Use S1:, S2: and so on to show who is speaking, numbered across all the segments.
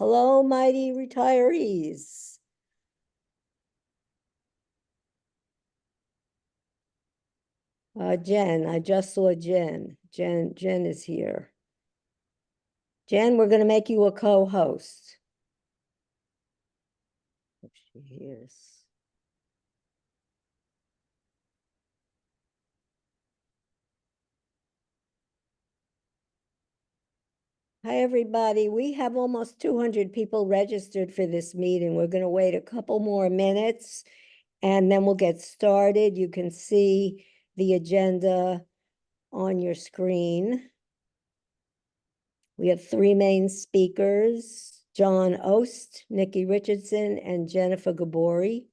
S1: Hello, mighty retirees. Jen, I just saw Jen. Jen is here. Jen, we're going to make you a co-host. If she hears. Hi, everybody. We have almost 200 people registered for this meeting. We're going to wait a couple more minutes and then we'll get started. You can see the agenda on your screen. We have three main speakers, John Ost, Nikki Richardson, and Jennifer Gabori.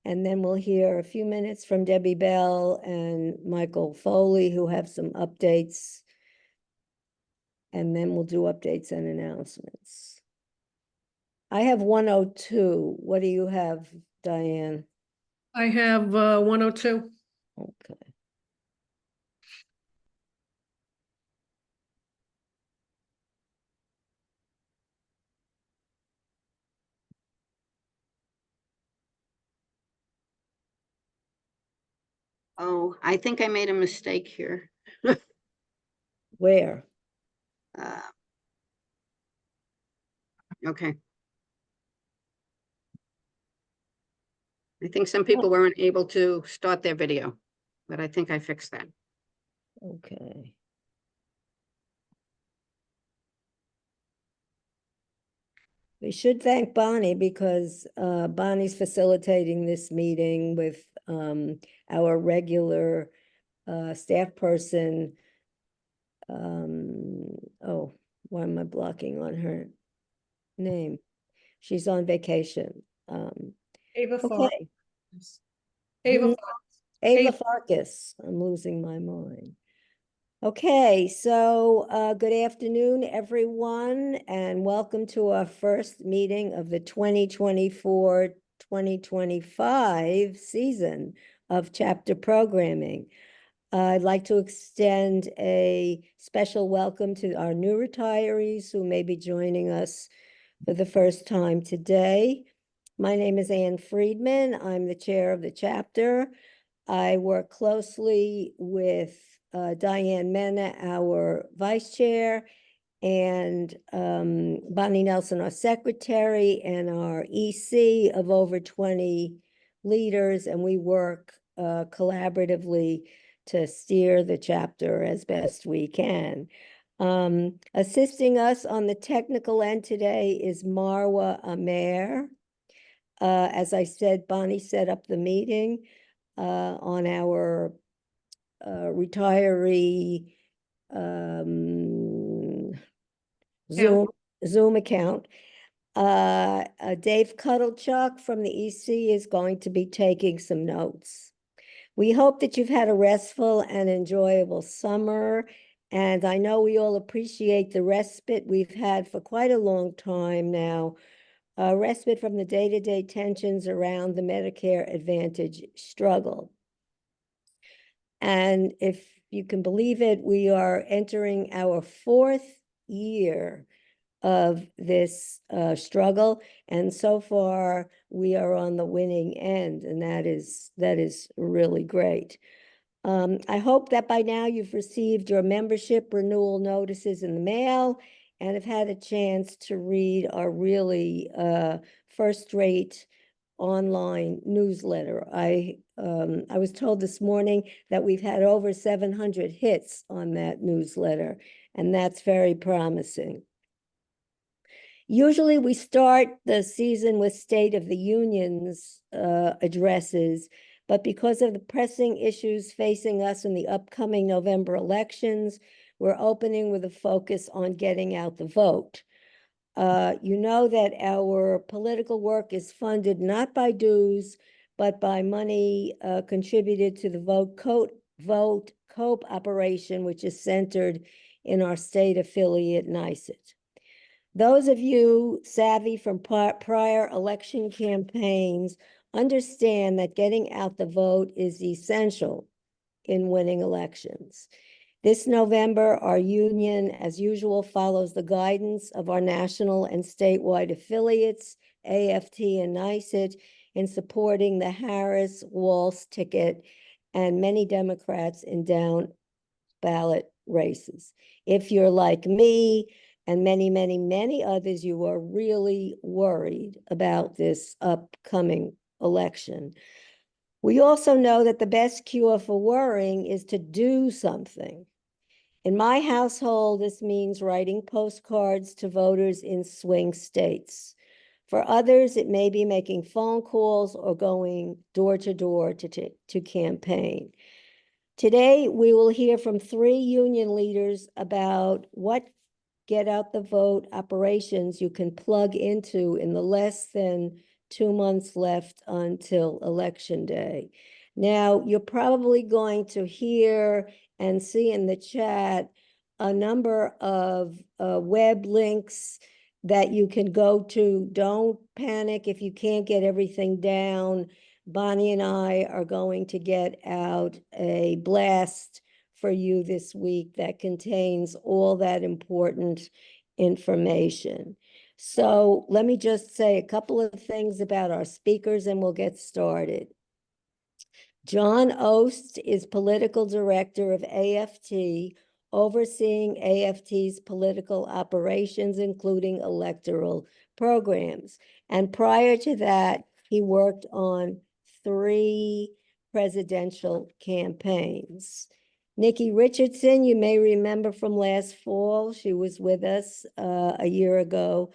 S1: And then we'll hear a few minutes from Debbie Bell and Michael Foley, who have some updates. And then we'll do updates and announcements. I have 102. What do you have, Diane?
S2: I have 102.
S1: Okay.
S3: Oh, I think I made a mistake here.
S1: Where?
S3: Okay. I think some people weren't able to start their video, but I think I fixed that.
S1: Okay. We should thank Bonnie because Bonnie's facilitating this meeting with our regular staff person. Oh, why am I blocking on her name? She's on vacation.
S2: Ava
S1: Okay.
S2: Ava
S1: Ava Farkas. I'm losing my mind. Okay, so good afternoon, everyone, and welcome to our first meeting of the 2024-2025 season of chapter programming. I'd like to extend a special welcome to our new retirees who may be joining us for the first time today. My name is Ann Friedman. I'm the chair of the chapter. I work closely with Diane Mena, our vice chair, and Bonnie Nelson, our secretary, and our EC of over 20 leaders, and we work collaboratively to steer the chapter as best we can. Assisting us on the technical end today is Marwa Amer. As I said, Bonnie set up the meeting on our retiree Zoom account. Dave Cuddlechuck from the EC is going to be taking some notes. We hope that you've had a restful and enjoyable summer, and I know we all appreciate the respite we've had for quite a long time now, respite from the day-to-day tensions around the Medicare Advantage struggle. And if you can believe it, we are entering our fourth year of this struggle, and so far we are on the winning end, and that is really great. I hope that by now you've received your membership renewal notices in the mail and have had a chance to read our really first-rate online newsletter. I was told this morning that we've had over 700 hits on that newsletter, and that's very promising. Usually we start the season with State of the Union's addresses, but because of the pressing issues facing us in the upcoming November elections, we're opening with a focus on getting out the vote. You know that our political work is funded not by dues, but by money contributed to the Vote Cope operation, which is centered in our state affiliate, NYSET. Those of you savvy from prior election campaigns understand that getting out the vote is essential in winning elections. This November, our union, as usual, follows the guidance of our national and statewide affiliates, AFT and NYSET, in supporting the Harris-Walz ticket and many Democrats in down ballot races. If you're like me and many, many, many others, you are really worried about this upcoming election. We also know that the best cure for worrying is to do something. In my household, this means writing postcards to voters in swing states. For others, it may be making phone calls or going door to door to campaign. Today, we will hear from 3 union leaders about what get out the vote operations you can plug into in the less than 2 months left until Election Day. Now, you're probably going to hear and see in the chat a number of web links that you can go to. Don't panic if you can't get everything down. Bonnie and I are going to get out a blast for you this week that contains all that important information. So let me just say a couple of things about our speakers and we'll get started. John Ost is political director of AFT, overseeing AFT's political operations, including electoral programs. And prior to that, he worked on 3 presidential campaigns. Nikki Richardson, you may remember from last fall, she was with us a year ago.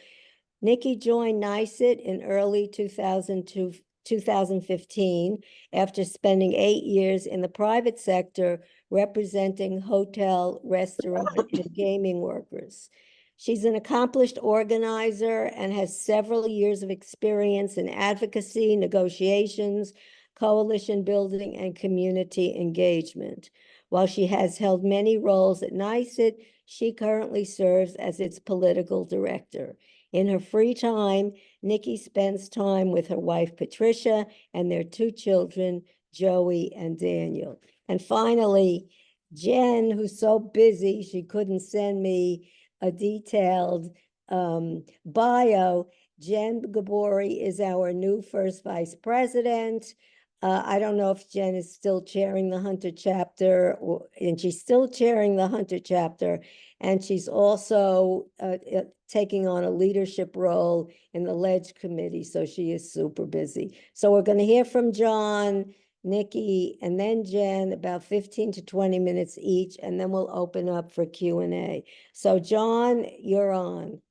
S1: Nikki joined NYSET in early 2015 after spending 8 years in the private sector representing hotel, restaurant, and gaming workers. She's an accomplished organizer and has several years of experience in advocacy, negotiations, coalition building, and community engagement. While she has held many roles at NYSET, she currently serves as its political director. In her free time, Nikki spends time with her wife, Patricia, and their 2 children, Joey and Daniel. And finally, Jen, who's so busy, she couldn't send me a detailed bio. Jen Gabori is our new first vice president. I don't know if Jen is still chairing the Hunter chapter, and she's still chairing the Hunter chapter, and she's also taking on a leadership role in the Ledge Committee, so she is super busy. So we're going to hear from John, Nikki, and then Jen, about 15 to 20 minutes each, and then we'll open up for Q&A. So John, you're on.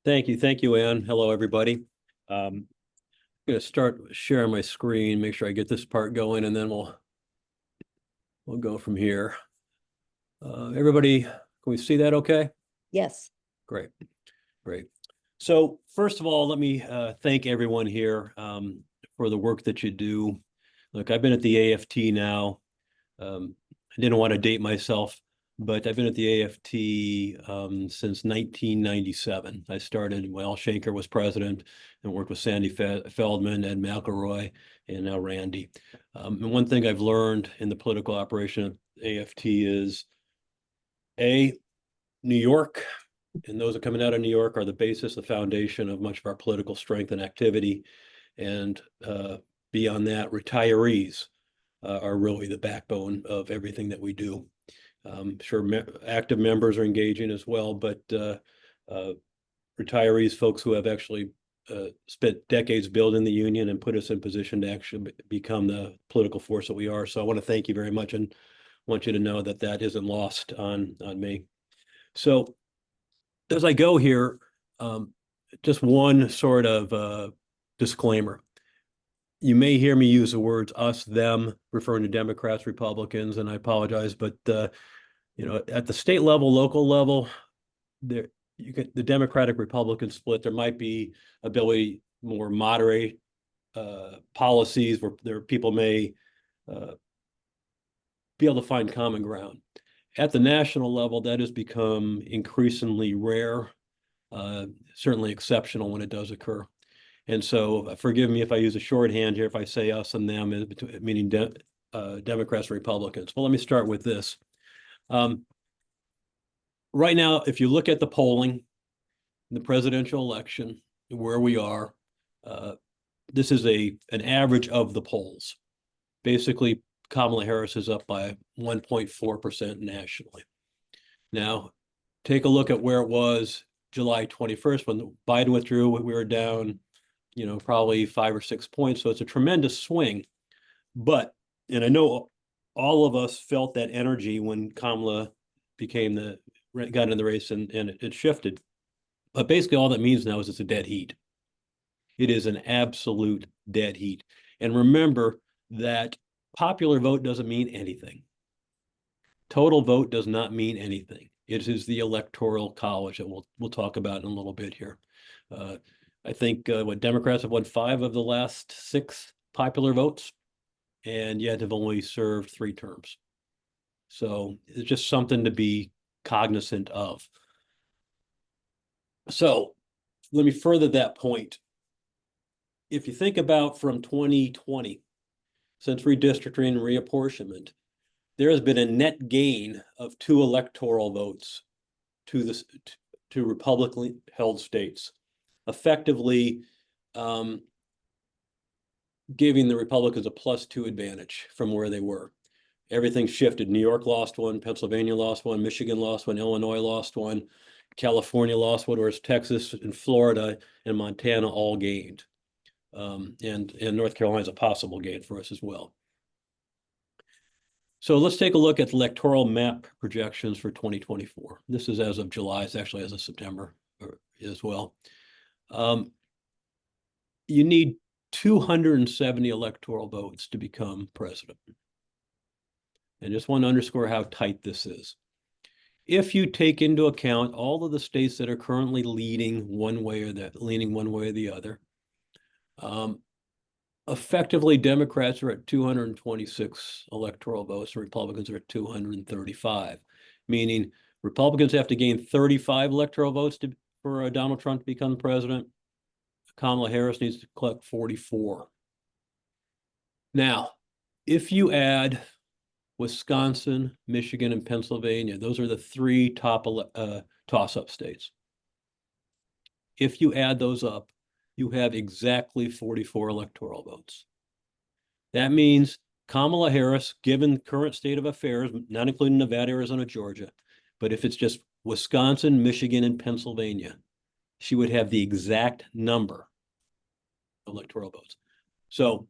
S4: Thank you, Ann. Hello, everybody. I'm going to start sharing my screen, make sure I get this part going, and then we'll go from here. Everybody, can we see that okay?
S1: Yes.
S4: Great. So first of all, let me thank everyone here for the work that you do. Look, I've been at the AFT now. I didn't want to date myself, but I've been at the AFT since 1997. I started when Al Shanker was president and worked with Sandy Feldman, Ed McElroy, and now Randy. And one thing I've learned in the political operation of AFT is New York, and those that are coming out of New York are the basis, the foundation of much of our political strength and activity. And beyond that, retirees are really the backbone of everything that we do. Sure, active members are engaging as well, but retirees, folks who have actually spent decades building the union and put us in position to actually become the political force that we are. So I want to thank you very much and want you to know that that isn't lost on me. So as I go here, just one sort of disclaimer. You may hear me use the words us, them, referring to Democrats, Republicans, and I apologize, but you know, at the state level, local level, there you get the Democratic Republican split. There might be ability more moderate policies where there people may be able to find common ground. At the national level, that has become increasingly rare, certainly exceptional when it does occur. And so forgive me if I use a shorthand here, if I say us and them, meaning Democrats and Republicans. Well, let me start with this. Right now, if you look at the polling, the presidential election, where we are, this is an average of the polls. Basically, Kamala Harris is up by 1.4% nationally. Now, take a look at where it was July 21st when Biden withdrew. We were down, probably 5 or 6 points. So it's a tremendous swing. But, and I know all of us felt that energy when Kamala got in the race and it shifted. But basically all that means now is it's a dead heat. It is an absolute dead heat. And remember that popular vote doesn't mean anything. Total vote does not mean anything. It is the electoral college that we'll talk about in a little bit here. I think Democrats have won 5 of the last 6 popular votes, and yet have only served 3 terms. So it's just something to be cognizant of. So let me further that point. If you think about from 2020, since redistricting and reapportionment, there has been a net gain of 2 electoral votes to Republican held states, effectively giving the Republicans a +2 advantage from where they were. Everything shifted. New York lost 1, Pennsylvania lost 1, Michigan lost 1, Illinois lost 1, California lost 1, whereas Texas and Florida and Montana all gained. And North Carolina is a possible gain for us as well. So let's take a look at the electoral map projections for 2024. This is as of July. It's actually as of September as well. You need 270 electoral votes to become president. And just want to underscore how tight this is. If you take into account all of the states that are currently leaning one way or the other, effectively Democrats are at 226 electoral votes, and Republicans are at 235, meaning Republicans have to gain 35 electoral votes for Donald Trump to become president. Kamala Harris needs to collect 44. Now, if you add Wisconsin, Michigan, and Pennsylvania, those are the 3 top toss-up states. If you add those up, you have exactly 44 electoral votes. That means Kamala Harris, given current state of affairs, not including Nevada, Arizona, Georgia, but if it's just Wisconsin, Michigan, and Pennsylvania, she would have the exact number of electoral votes. So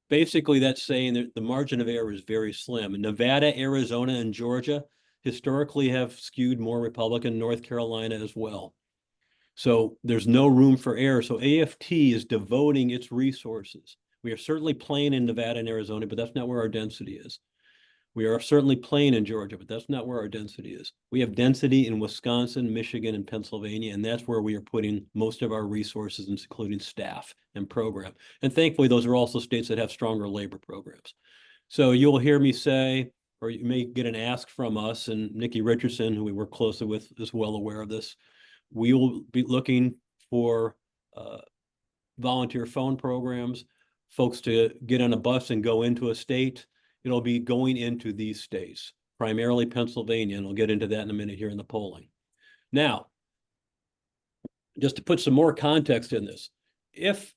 S4: basically that's saying that the margin of error is very slim. Nevada, Arizona, and Georgia historically have skewed more Republican, North Carolina as well. So there's no room for error. So AFT is devoting its resources. We are certainly playing in Nevada and Arizona, but that's not where our density is. We are certainly playing in Georgia, but that's not where our density is. We have density in Wisconsin, Michigan, and Pennsylvania, and that's where we are putting most of our resources, including staff and program. And thankfully, those are also states that have stronger labor programs. So you'll hear me say, or you may get an ask from us, and Nikki Richardson, who we work closely with, is well aware of this. We will be looking for volunteer phone programs, folks to get on a bus and go into a state. It'll be going into these states, primarily Pennsylvania, and we'll get into that in a minute here in the polling. Now, just to put some more context in this, if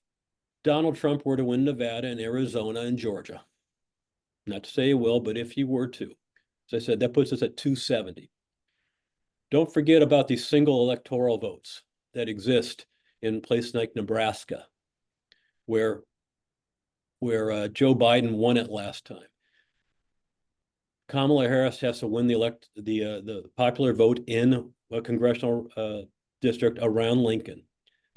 S4: Donald Trump were to win Nevada and Arizona and Georgia, not to say he will, but if he were to, as I said, that puts us at 270. Don't forget about these single electoral votes that exist in places like Nebraska, where Joe Biden won it last time. Kamala Harris has to win the popular vote in a congressional district around Lincoln.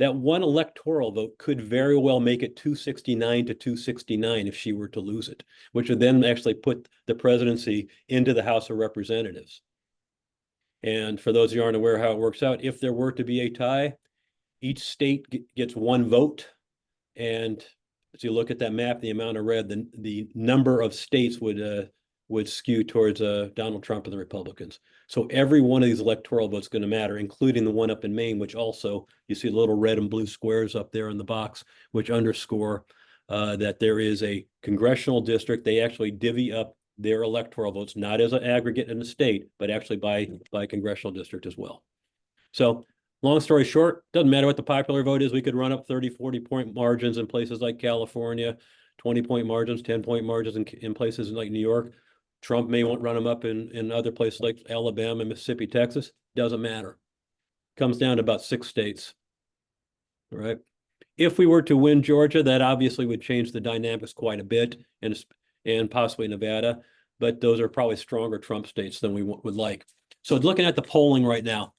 S4: That one electoral vote could very well make it 269 to 269 if she were to lose it, which would then actually put the presidency into the House of Representatives. And for those who aren't aware how it works out, if there were to be a tie, each state gets 1 vote. And as you look at that map, the amount of red, the number of states would skew towards Donald Trump and the Republicans. So every one of these electoral votes is going to matter, including the one up in Maine, which also, you see the little red and blue squares up there in the box, which underscore that there is a congressional district. They actually divvy up their electoral votes, not as an aggregate in the state, but actually by congressional district as well. So long story short, doesn't matter what the popular vote is. We could run up 30, 40-point margins in places like California, 20-point margins, 10-point margins in places like New York. Trump may want run them up in other places like Alabama, Mississippi, Texas. Doesn't matter. Comes down to about 6 states. All right. If we were to win Georgia, that obviously would change the dynamics quite a bit, and possibly Nevada, but those are probably stronger Trump states than we would like. So looking at the polling right now,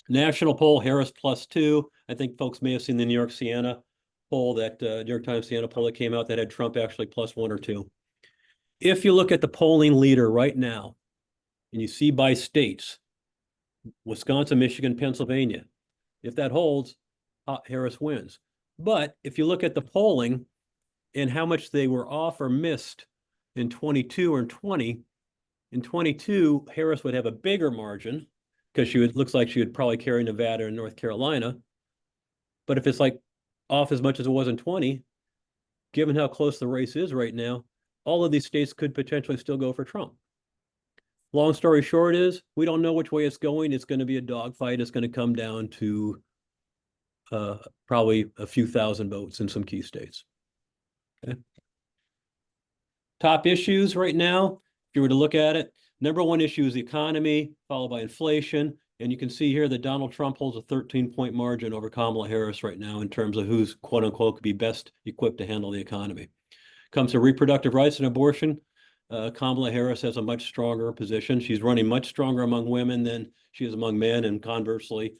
S4: national poll, Harris +2. I think folks may have seen the New York Siena poll, that New York Times Siena poll that came out that had Trump actually +1 or 2. If you look at the polling leader right now, and you see by states, Wisconsin, Michigan, Pennsylvania, if that holds, Harris wins. But if you look at the polling and how much they were off or missed in 22 or 20, in 22, Harris would have a bigger margin because looks like she would probably carry Nevada and North Carolina. But if it's like off as much as it was in 20, given how close the race is right now, all of these states could potentially still go for Trump. Long story short is, we don't know which way it's going. It's going to be a dogfight. It's going to come down to probably a few thousand votes in some key states. Okay. Top issues right now, if you were to look at it, #1 issue is the economy, followed by inflation. And you can see here that Donald Trump holds a 13-point margin over Kamala Harris right now in terms of who's quote unquote could be best equipped to handle the economy. Comes to reproductive rights and abortion, Kamala Harris has a much stronger position. She's running much stronger among women than she is among men, and conversely,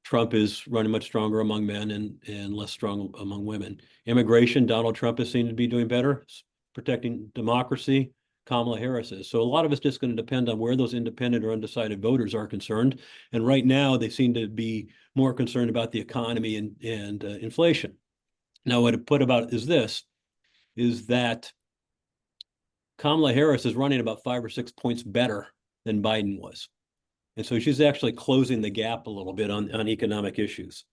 S4: Trump is running much stronger among men and less strong among women. Immigration, Donald Trump is seen to be doing better, protecting democracy. Kamala Harris is. So a lot of it's just going to depend on where those independent or undecided voters are concerned. And right now, they seem to be more concerned about the economy and inflation. Now, what I put about is that Kamala Harris is running about 5 or 6 points better than Biden was. And so she's actually closing the gap a little bit on economic issues.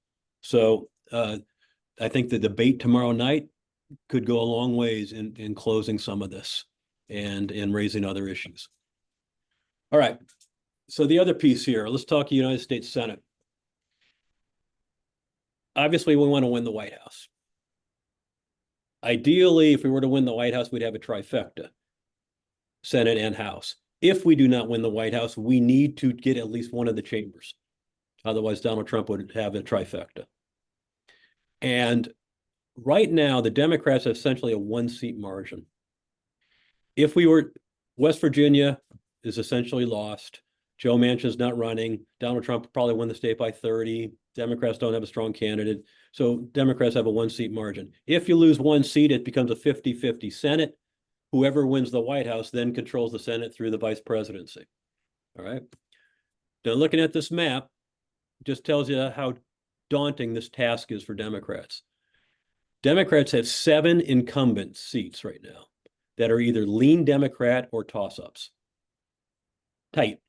S4: So I think the debate tomorrow night could go a long ways in closing some of this and raising other issues. All right. So the other piece here, let's talk United States Senate. Obviously, we want to win the White House. Ideally, if we were to win the White House, we'd have a trifecta, Senate and House. If we do not win the White House, we need to get at least one of the chambers. Otherwise, Donald Trump would have a trifecta. And right now, the Democrats have essentially a 1-seat margin. If we were, West Virginia is essentially lost. Joe Manchin's not running. Donald Trump probably won the state by 30. Democrats don't have a strong candidate. So Democrats have a 1-seat margin. If you lose 1 seat, it becomes a 50-50 Senate. Whoever wins the White House then controls the Senate through the vice presidency. All right. Now, looking at this map, just tells you how daunting this task is for Democrats. Democrats have 7 incumbent seats right now that are either lean Democrat or toss-ups. Tight.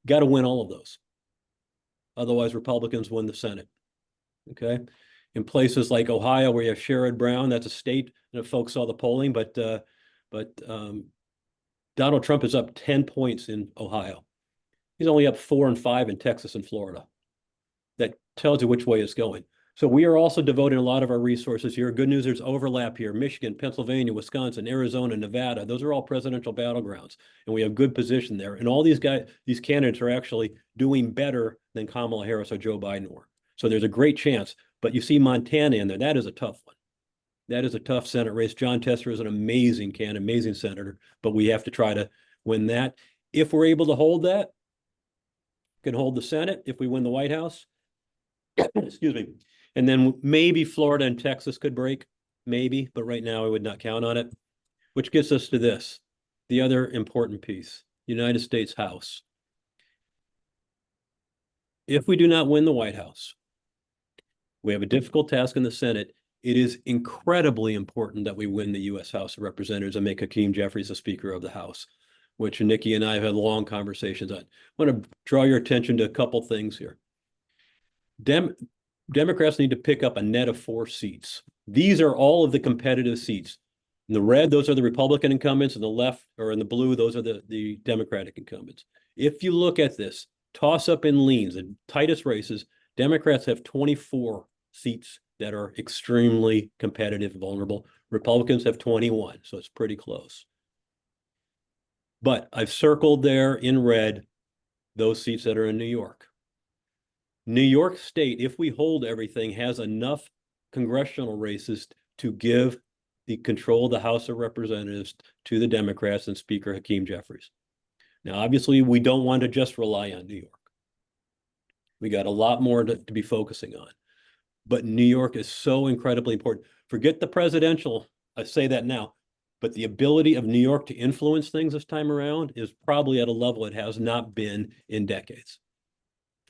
S4: Got to win all of those. Otherwise, Republicans win the Senate. Okay. In places like Ohio, where you have Sherrod Brown, that's a state, and if folks saw the polling, but Donald Trump is up 10 points in Ohio. He's only up 4 and 5 in Texas and Florida. That tells you which way it's going. So we are also devoting a lot of our resources here. Good news, there's overlap here. Michigan, Pennsylvania, Wisconsin, Arizona, Nevada, those are all presidential battlegrounds. And we have good position there. And all these candidates are actually doing better than Kamala Harris or Joe Biden were. So there's a great chance. But you see Montana in there. That is a tough one. That is a tough Senate race. John Tester is an amazing candidate, amazing senator, but we have to try to win that. If we're able to hold that, can hold the Senate if we win the White House. Excuse me. And then maybe Florida and Texas could break, maybe, but right now I would not count on it, which gets us to this, the other important piece, United States House. If we do not win the White House, we have a difficult task in the Senate. It is incredibly important that we win the U.S. House of Representatives and make Hakeem Jeffries the Speaker of the House, which Nikki and I have had long conversations on. I want to draw your attention to a couple things here. Democrats need to pick up a net of 4 seats. These are all of the competitive seats. In the red, those are the Republican incumbents. In the left, or in the blue, those are the Democratic incumbents. If you look at this, toss up in leans, the tightest races, Democrats have 24 seats that are extremely competitive, vulnerable. Republicans have 21, so it's pretty close. But I've circled there in red those seats that are in New York. New York State, if we hold everything, has enough congressional races to give the control of the House of Representatives to the Democrats and Speaker Hakeem Jeffries. Now, obviously, we don't want to just rely on New York. We got a lot more to be focusing on. But New York is so incredibly important. Forget the presidential, I say that now, but the ability of New York to influence things this time around is probably at a level it has not been in decades.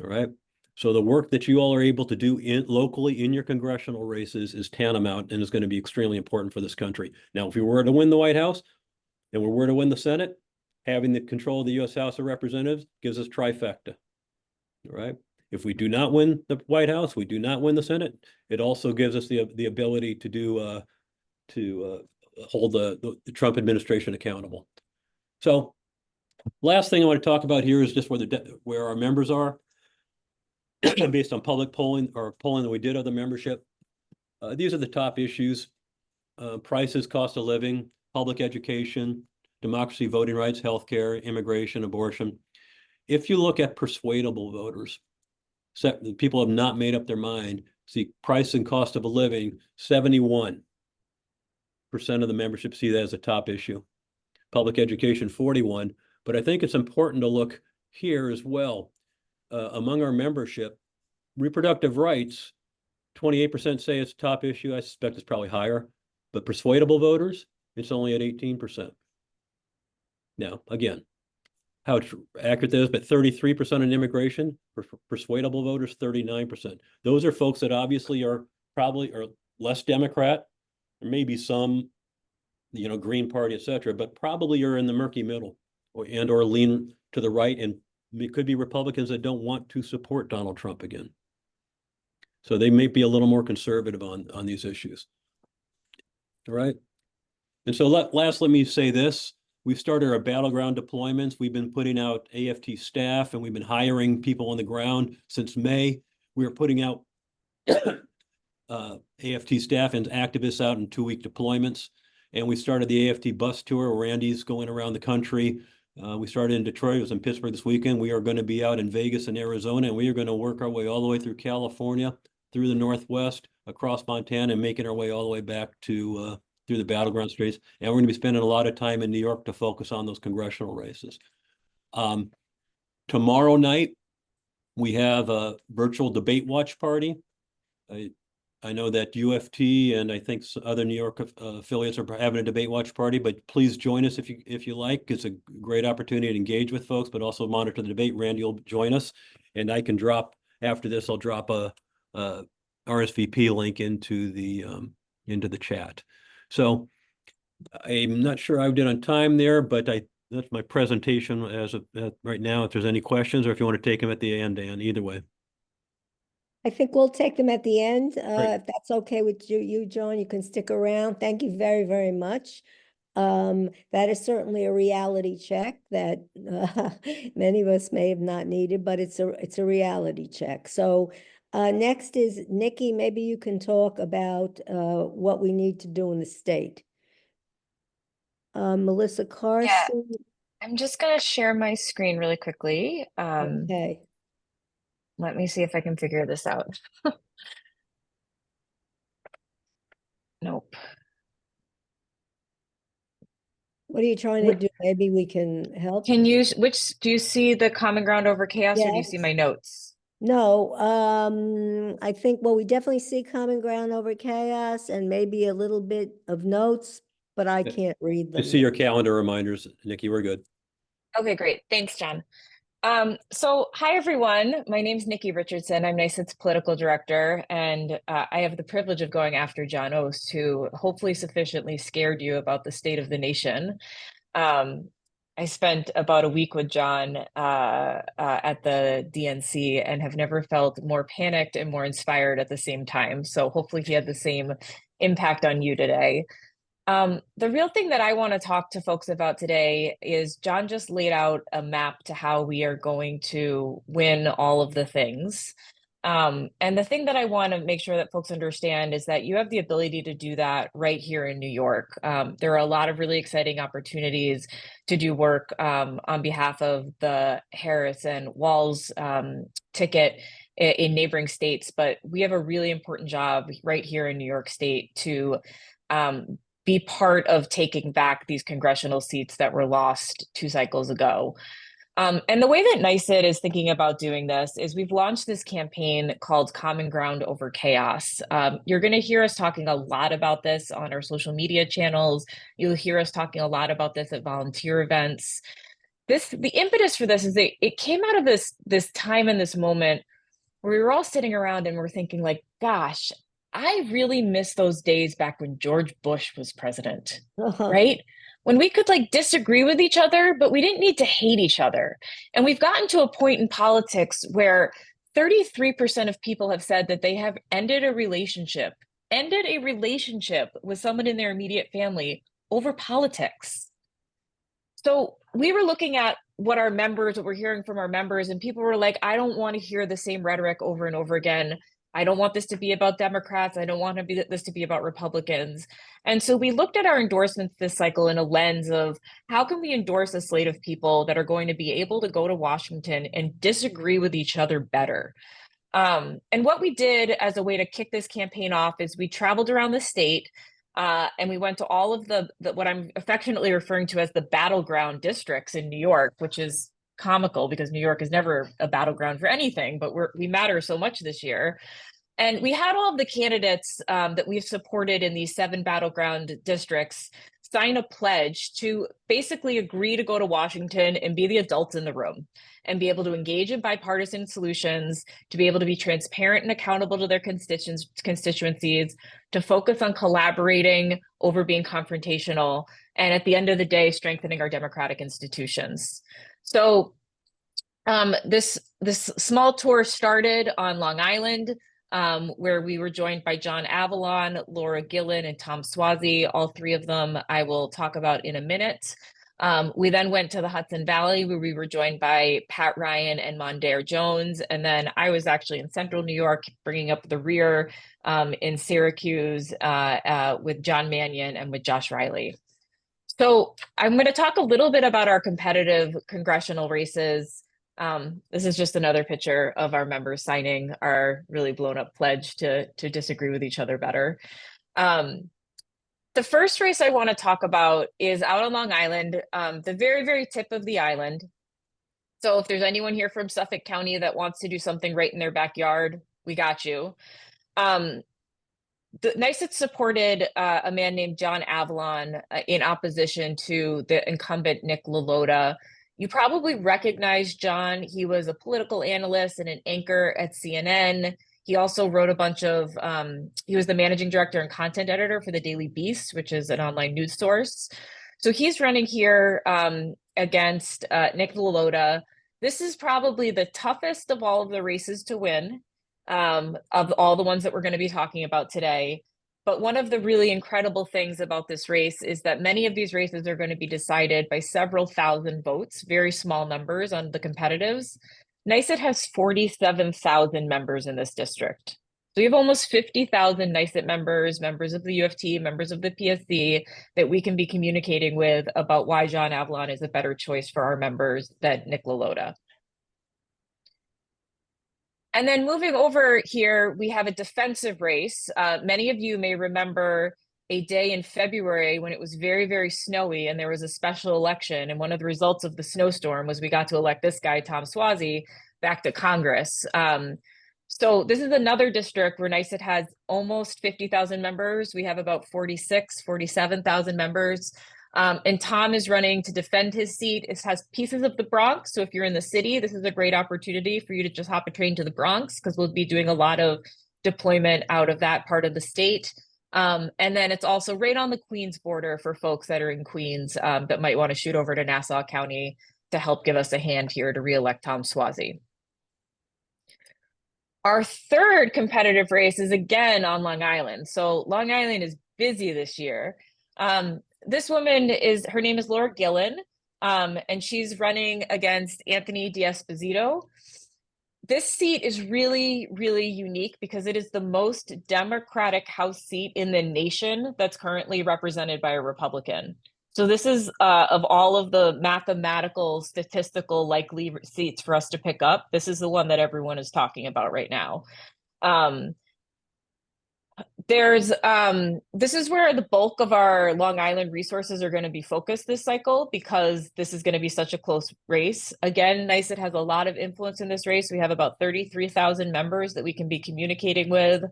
S4: All right. So the work that you all are able to do locally in your congressional races is tantamount and is going to be extremely important for this country. Now, if we were to win the White House and we were to win the Senate, having the control of the U.S. House of Representatives gives us trifecta. All right. If we do not win the White House, we do not win the Senate, it also gives us the ability to do hold the Trump administration accountable. So last thing I want to talk about here is just where our members are based on public polling or polling that we did of the membership. These are the top issues: prices, cost of living, public education, democracy, voting rights, healthcare, immigration, abortion. If you look at persuadable voters, people have not made up their mind. See, price and cost of a living, 71% of the membership see that as a top issue. Public education, 41%. But I think it's important to look here as well. Among our membership, reproductive rights, 28% say it's a top issue. I suspect it's probably higher. But persuadable voters, it's only at 18%. Now, again, how accurate that is, but 33% in immigration, for persuadable voters, 39%. Those are folks that obviously are less Democrat, or maybe some, Green Party, et cetera, but probably are in the murky middle or lean to the right, and it could be Republicans that don't want to support Donald Trump again. So they may be a little more conservative on these issues. All right. And so let me say this. We've started our battleground deployments. We've been putting out AFT staff, and we've been hiring people on the ground since May. We are putting out AFT staff and activists out in 2-week deployments. And we started the AFT bus tour where Randy's going around the country. We started in Detroit, it was in Pittsburgh this weekend. We are going to be out in Vegas and Arizona, and we are going to work our way all the way through California, through the Northwest, across Montana, and making our way all the way back to through the battleground states. And we're going to be spending a lot of time in New York to focus on those congressional races. Tomorrow night, we have a virtual debate watch party. I know that UFT and I think other New York affiliates are having a debate watch party, but please join us if you like. It's a great opportunity to engage with folks, but also monitor the debate. Randy will join us, and I can after this, I'll drop a RSVP link into the chat. So I'm not sure I did on time there, but that's my presentation as of right now. If there's any questions, or if you want to take them at the end, Dan, either way.
S1: I think we'll take them at the end. If that's okay with you, John, you can stick around. Thank you very, very much. That is certainly a reality check that many of us may have not needed, but it's a reality check. So next is Nikki. Maybe you can talk about what we need to do in the state. Melissa Carson.
S5: Yeah, I'm just going to share my screen really quickly.
S1: Okay.
S5: Let me see if I can figure this out. Nope.
S1: What are you trying to do? Maybe we can help.
S5: Do you see the common ground over chaos, or do you see my notes?
S1: No, I think, well, we definitely see common ground over chaos and maybe a little bit of notes, but I can't read them.
S4: I see your calendar reminders, Nikki. We're good.
S5: Okay, great. Thanks, John. So hi, everyone. My name is Nikki Richardson. I'm NYSET's political director, and I have the privilege of going after John Ost, who hopefully sufficiently scared you about the state of the nation. I spent about a week with John at the DNC and have never felt more panicked and more inspired at the same time. So hopefully he had the same impact on you today. The real thing that I want to talk to folks about today is John just laid out a map to how we are going to win all of the things. And the thing that I want to make sure that folks understand is that you have the ability to do that right here in New York. There are a lot of really exciting opportunities to do work on behalf of the Harris and Walz ticket in neighboring states, but we have a really important job right here in New York State to be part of taking back these congressional seats that were lost 2 cycles ago. And the way that NYSET is thinking about doing this is we've launched this campaign called Common Ground Over Chaos. You're going to hear us talking a lot about this on our social media channels. You'll hear us talking a lot about this at volunteer events. The impetus for this is that it came out of this time and this moment where we were all sitting around and we're thinking like, gosh, I really miss those days back when George Bush was president, right? When we could like disagree with each other, but we didn't need to hate each other. And we've gotten to a point in politics where 33% of people have said that they have ended a relationship with someone in their immediate family over politics. So we were looking at what we're hearing from our members, and people were like, I don't want to hear the same rhetoric over and over again. I don't want this to be about Democrats. I don't want this to be about Republicans. And so we looked at our endorsements this cycle in a lens of how can we endorse a slate of people that are going to be able to go to Washington and disagree with each other better. And what we did as a way to kick this campaign off is we traveled around the state and we went to all of the what I'm affectionately referring to as the battleground districts in New York, which is comical because New York is never a battleground for anything, but we matter so much this year. And we had all of the candidates that we've supported in these 7 battleground districts sign a pledge to basically agree to go to Washington and be the adults in the room and be able to engage in bipartisan solutions, to be able to be transparent and accountable to their constituencies, to focus on collaborating over being confrontational, and at the end of the day, strengthening our democratic institutions. So this small tour started on Long Island, where we were joined by John Avalon, Laura Gillen, and Tom Suozzi. All 3 of them I will talk about in a minute. We then went to the Hudson Valley, where we were joined by Pat Ryan and Mondaire Jones. And then I was actually in central New York, bringing up the rear in Syracuse with John Mannion and with Josh Riley. So I'm going to talk a little bit about our competitive congressional races. This is just another picture of our members signing our really blown up pledge to disagree with each other better. The first race I want to talk about is out on Long Island, the very, very tip of the island. So if there's anyone here from Suffolk County that wants to do something right in their backyard, we got you. The NYSET supported a man named John Avalon in opposition to the incumbent Nick LaLota. You probably recognize John. He was a political analyst and an anchor at CNN. He also wrote a bunch of, he was the managing director and content editor for the Daily Beast, which is an online news source. So he's running here against Nick LaLota. This is probably the toughest of all of the races to win, of all the ones that we're going to be talking about today. But one of the really incredible things about this race is that many of these races are going to be decided by several thousand votes, very small numbers on the competitives. NYSET has 47,000 members in this district. So we have almost 50,000 NYSET members, members of the UFT, members of the PSC that we can be communicating with about why John Avalon is a better choice for our members than Nick LaLota. And then moving over here, we have a defensive race. Many of you may remember a day in February when it was very, very snowy and there was a special election. And one of the results of the snowstorm was we got to elect this guy, Tom Suozzi, back to Congress. So this is another district where NYSET has almost 50,000 members. We have about 47,000 members. And Tom is running to defend his seat. It has pieces of the Bronx. So if you're in the city, this is a great opportunity for you to just hop a train to the Bronx, because we'll be doing a lot of deployment out of that part of the state. And then it's also right on the Queens border for folks that are in Queens that might want to shoot over to Nassau County to help give us a hand here to reelect Tom Suozzi. Our third competitive race is again on Long Island. So Long Island is busy this year. This woman her name is Laura Gillen, and she's running against Anthony D'Esposito. This seat is really, really unique because it is the most Democratic House seat in the nation that's currently represented by a Republican. So this is of all of the mathematical, statistical likely seats for us to pick up, this is the one that everyone is talking about right now. This is where the bulk of our Long Island resources are going to be focused this cycle because this is going to be such a close race. Again, NYSET has a lot of influence in this race. We have about 33,000 members that we can be communicating with,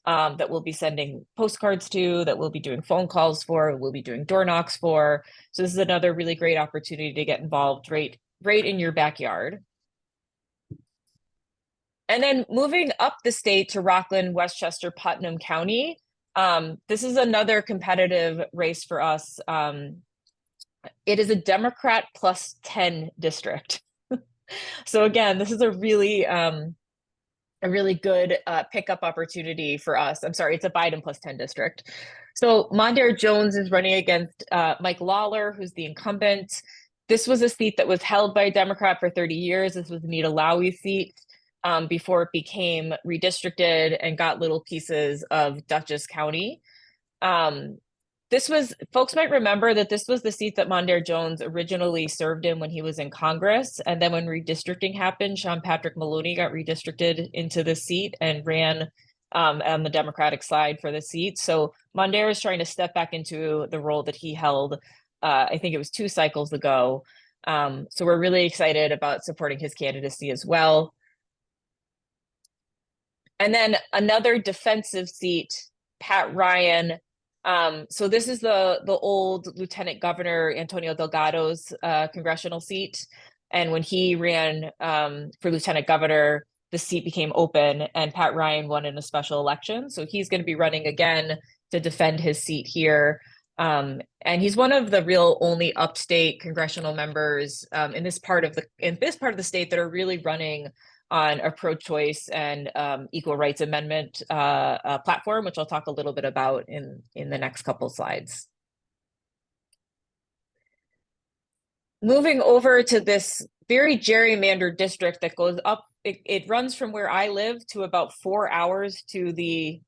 S5: that we'll be sending postcards to, that we'll be doing phone calls for, we'll be doing door knocks for. So this is another really great opportunity to get involved right in your backyard. And then moving up the state to Rockland, Westchester, Putnam County, this is another competitive race for us. It is a Democrat plus 10 district. So again, this is a really good pickup opportunity for us. I'm sorry, it's a Biden plus 10 district. So Mondaire Jones is running against Mike Lawler, who's the incumbent. This was a seat that was held by a Democrat for 30 years. This was Anita Lowey's seat. Before it became redistricted and got little pieces of Dutchess County. Folks might remember that this was the seat that Mondaire Jones originally served in when he was in Congress. And then when redistricting happened, Sean Patrick Maloney got redistricted into the seat and ran on the Democratic side for the seat. So Mondaire is trying to step back into the role that he held, I think it was 2 cycles ago. So we're really excited about supporting his candidacy as well. And then another defensive seat, Pat Ryan. So this is the old Lieutenant Governor Antonio Delgado's congressional seat. And when he ran for Lieutenant Governor, the seat became open and Pat Ryan won in a special election. So he's going to be running again to defend his seat here. And he's one of the real only upstate congressional members in this part of the state that are really running on a pro-choice and equal rights amendment platform, which I'll talk a little bit about in the next couple slides. Moving over to this very gerrymandered district that goes up, it runs from where I live to about 4 hours to the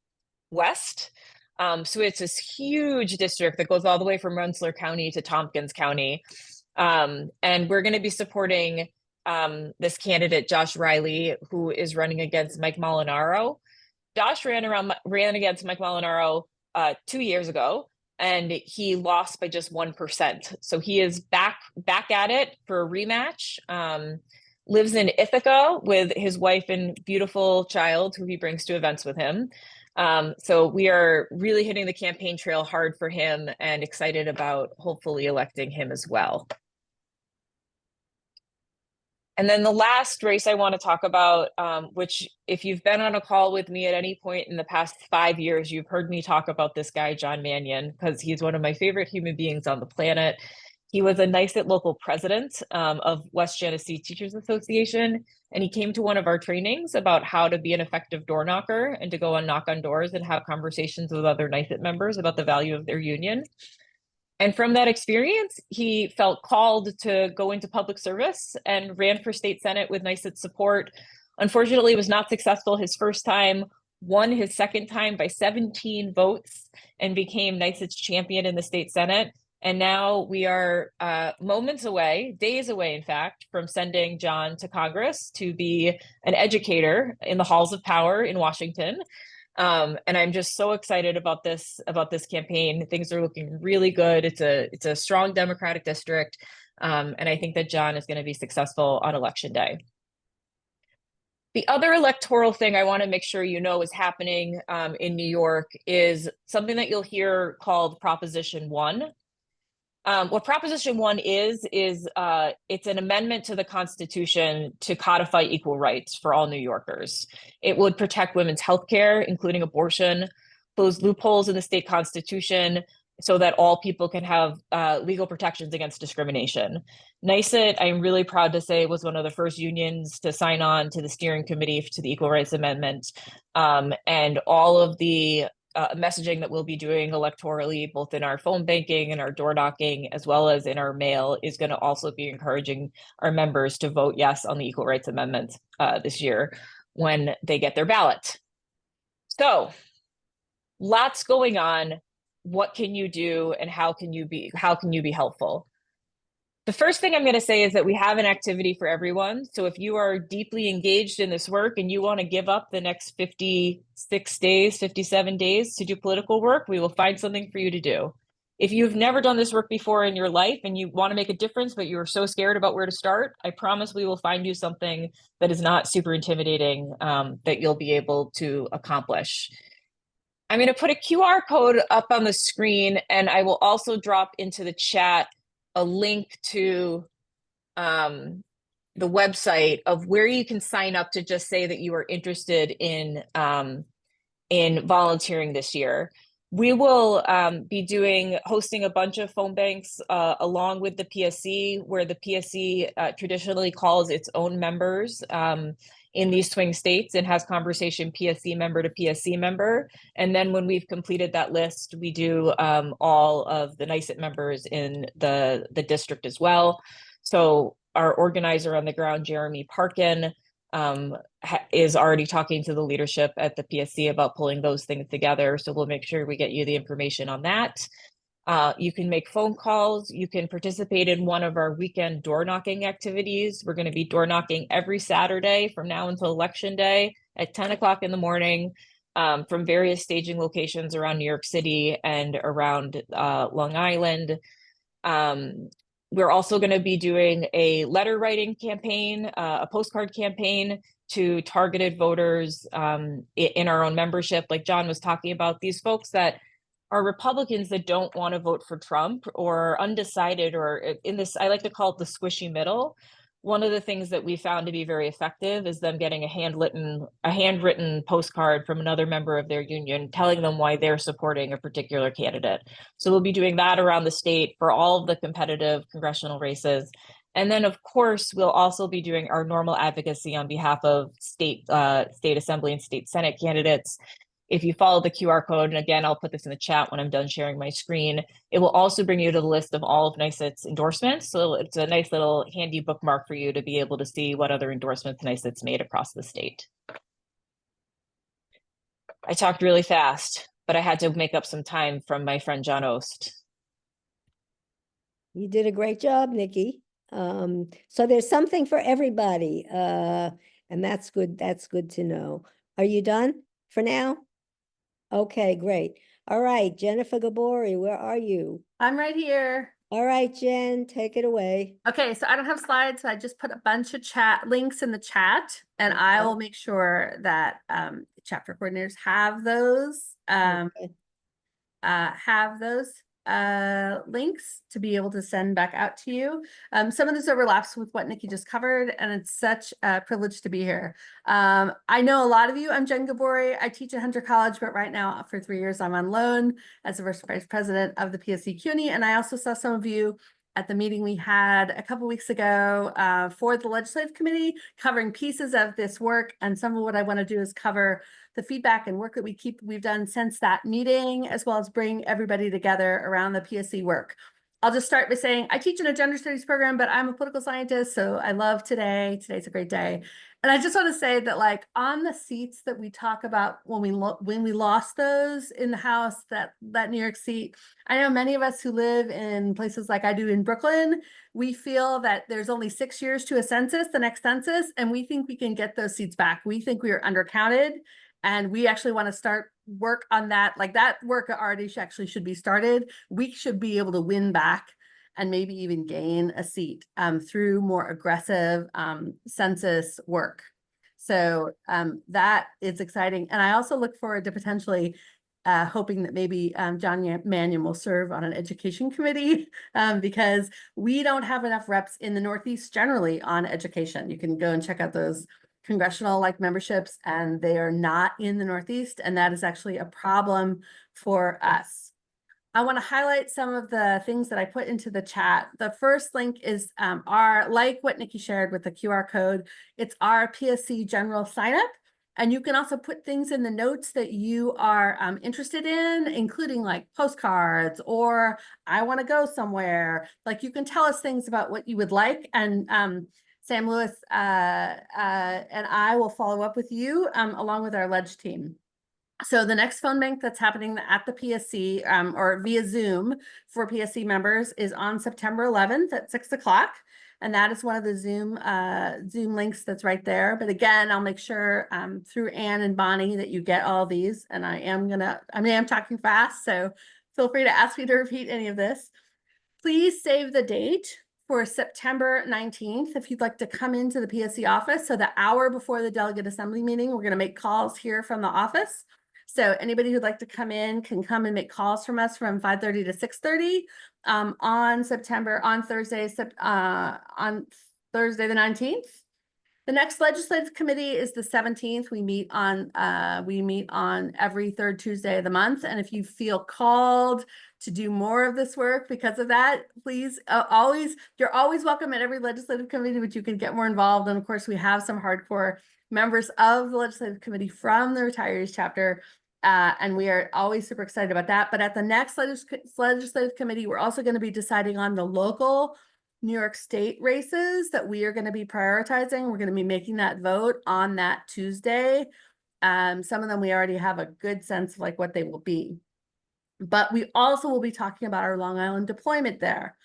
S5: west. So it's this huge district that goes all the way from Rensselaer County to Tompkins County. And we're going to be supporting this candidate, Josh Riley, who is running against Mike Molinaro. Josh ran against Mike Molinaro 2 years ago, and he lost by just 1%. So he is back at it for a rematch. Lives in Ithaca with his wife and beautiful child, who he brings to events with him. So we are really hitting the campaign trail hard for him and excited about hopefully electing him as well. And then the last race I want to talk about, which if you've been on a call with me at any point in the past 5 years, you've heard me talk about this guy, John Mannion, because he's one of my favorite human beings on the planet. He was a NYSET local president of West Genesee Teachers Association, and he came to one of our trainings about how to be an effective door knocker and to go and knock on doors and have conversations with other NYSET members about the value of their union. And from that experience, he felt called to go into public service and ran for state senate with NYSET support. Unfortunately, was not successful his first time, won his second time by 17 votes and became NYSET's champion in the state senate. And now we are moments away, days away, in fact, from sending John to Congress to be an educator in the halls of power in Washington. And I'm just so excited about this campaign. Things are looking really good. It's a strong Democratic district. And I think that John is going to be successful on election day. The other electoral thing I want to make sure you know is happening in New York is something that you'll hear called Proposition 1. What Proposition 1 is it's an amendment to the Constitution to codify equal rights for all New Yorkers. It would protect women's health care, including abortion, close loopholes in the state constitution so that all people can have legal protections against discrimination. NYSET, I'm really proud to say, was one of the first unions to sign on to the steering committee to the Equal Rights Amendment. And all of the messaging that we'll be doing electorally, both in our phone banking and our door knocking, as well as in our mail, is going to also be encouraging our members to vote yes on the Equal Rights Amendment this year when they get their ballot. So lots going on. What can you do, and how can you be helpful? The first thing I'm going to say is that we have an activity for everyone. So if you are deeply engaged in this work and you want to give up the next 56 days, 57 days to do political work, we will find something for you to do. If you've never done this work before in your life and you want to make a difference, but you're so scared about where to start, I promise we will find you something that is not super intimidating, that you'll be able to accomplish. I'm going to put a QR code up on the screen, and I will also drop into the chat a link to the website of where you can sign up to just say that you are interested in volunteering this year. We will be hosting a bunch of phone banks along with the PSC, where the PSC traditionally calls its own members in these swing states and has conversation PSC member to PSC member. And then when we've completed that list, we do all of the NYSET members in the district as well. So our organizer on the ground, Jeremy Parkin, is already talking to the leadership at the PSC about pulling those things together. So we'll make sure we get you the information on that. You can make phone calls. You can participate in one of our weekend door knocking activities. We're going to be door knocking every Saturday from now until Election Day at 10 o'clock in the morning, from various staging locations around New York City and around Long Island. We're also going to be doing a letter writing campaign, a postcard campaign to targeted voters in our own membership. Like John was talking about, these folks that are Republicans that don't want to vote for Trump or undecided, or in this, I like to call it the squishy middle. One of the things that we found to be very effective is them getting a handwritten postcard from another member of their union telling them why they're supporting a particular candidate. So we'll be doing that around the state for all of the competitive congressional races. And then, of course, we'll also be doing our normal advocacy on behalf of state assembly and state Senate candidates. If you follow the QR code, and again, I'll put this in the chat when I'm done sharing my screen, it will also bring you to the list of all of NYSET's endorsements. So it's a nice little handy bookmark for you to be able to see what other endorsements NYSET's made across the state. I talked really fast, but I had to make up some time from my friend John Ost.
S1: You did a great job, Nikki. So there's something for everybody, and that's good. That's good to know. Are you done for now? Okay, great. All right, Jennifer Gabori, where are you?
S6: I'm right here.
S1: All right, Jen, take it away.
S6: Okay, so I don't have slides, so I just put a bunch of chat links in the chat, and I will make sure that chapter coordinators have those links to be able to send back out to you. Some of this overlaps with what Nikki just covered, and it's such a privilege to be here. I know a lot of you. I'm Jen Gabori. I teach at Hunter College, but right now for 3 years, I'm on loan as the vice president of the PSC CUNY. And I also saw some of you at the meeting we had a couple weeks ago for the legislative committee, covering pieces of this work. And some of what I want to do is cover the feedback and work that we've done since that meeting, as well as bring everybody together around the PSC work. I'll just start by saying I teach in a gender studies program, but I'm a political scientist, so I love today. Today's a great day. And I just want to say that, like, on the seats that we talk about when we lost those in the House, that New York seat, I know many of us who live in places like I do in Brooklyn, we feel that there's only 6 years to a census, the next census, and we think we can get those seats back. We think we are undercounted, and we actually want to start work on that. Like, that work already actually should be started. We should be able to win back and maybe even gain a seat through more aggressive census work. So that is exciting. And I also look forward to potentially hoping that maybe John Mannion will serve on an education committee because we don't have enough reps in the Northeast generally on education. You can go and check out those congressional memberships, and they are not in the Northeast. And that is actually a problem for us. I want to highlight some of the things that I put into the chat. The first link is like what Nikki shared with the QR code. It's our PSC general sign up. And you can also put things in the notes that you are interested in, including like postcards or I want to go somewhere. Like you can tell us things about what you would like. And Sam Lewis and I will follow up with you along with our Ledge team. So the next phone bank that's happening at the PSC or via Zoom for PSC members is on September 11th at 6 o'clock. And that is one of the Zoom links that's right there. But again, I'll make sure through Anne and Bonnie that you get all these. And I'm talking fast, so feel free to ask me to repeat any of this. Please save the date for September 19th if you'd like to come into the PSC office. So the hour before the delegate assembly meeting, we're going to make calls here from the office. So anybody who'd like to come in can come and make calls from us from 5:30 to 6:30 on Thursday the 19th. The next legislative committee is the 17th. We meet on every third Tuesday of the month. And if you feel called to do more of this work because of that, please you're always welcome at every legislative committee, but you can get more involved. And of course, we have some hardcore members of the legislative committee from the retirees chapter. And we are always super excited about that. But at the next legislative committee, we're also going to be deciding on the local New York State races that we are going to be prioritizing. We're going to be making that vote on that Tuesday. Some of them we already have a good sense of like what they will be. But we also will be talking about our Long Island deployment there.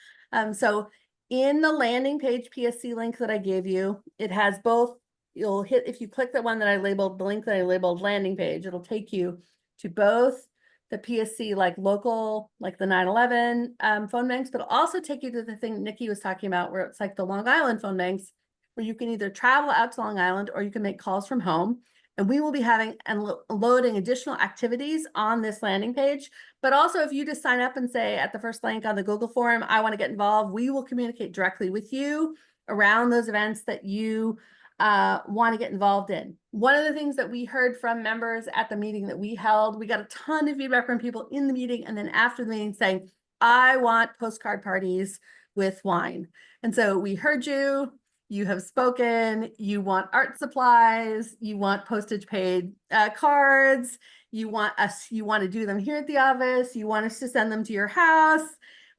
S6: So in the landing page PSC link that I gave you, it has both. You'll hit, if you click the one that I labeled, the link that I labeled landing page, it'll take you to both the PSC like local, like the 9/11 phone banks, but it'll also take you to the thing Nikki was talking about where it's like the Long Island phone banks, where you can either travel out to Long Island or you can make calls from home. And we will be having and loading additional activities on this landing page. But also if you just sign up and say at the first link on the Google form, I want to get involved, we will communicate directly with you around those events that you want to get involved in. One of the things that we heard from members at the meeting that we held, we got a ton of feedback from people in the meeting and then after the meeting saying, I want postcard parties with wine. And so we heard you, you have spoken, you want art supplies, you want postage paid cards, you want to do them here at the office, you want us to send them to your house.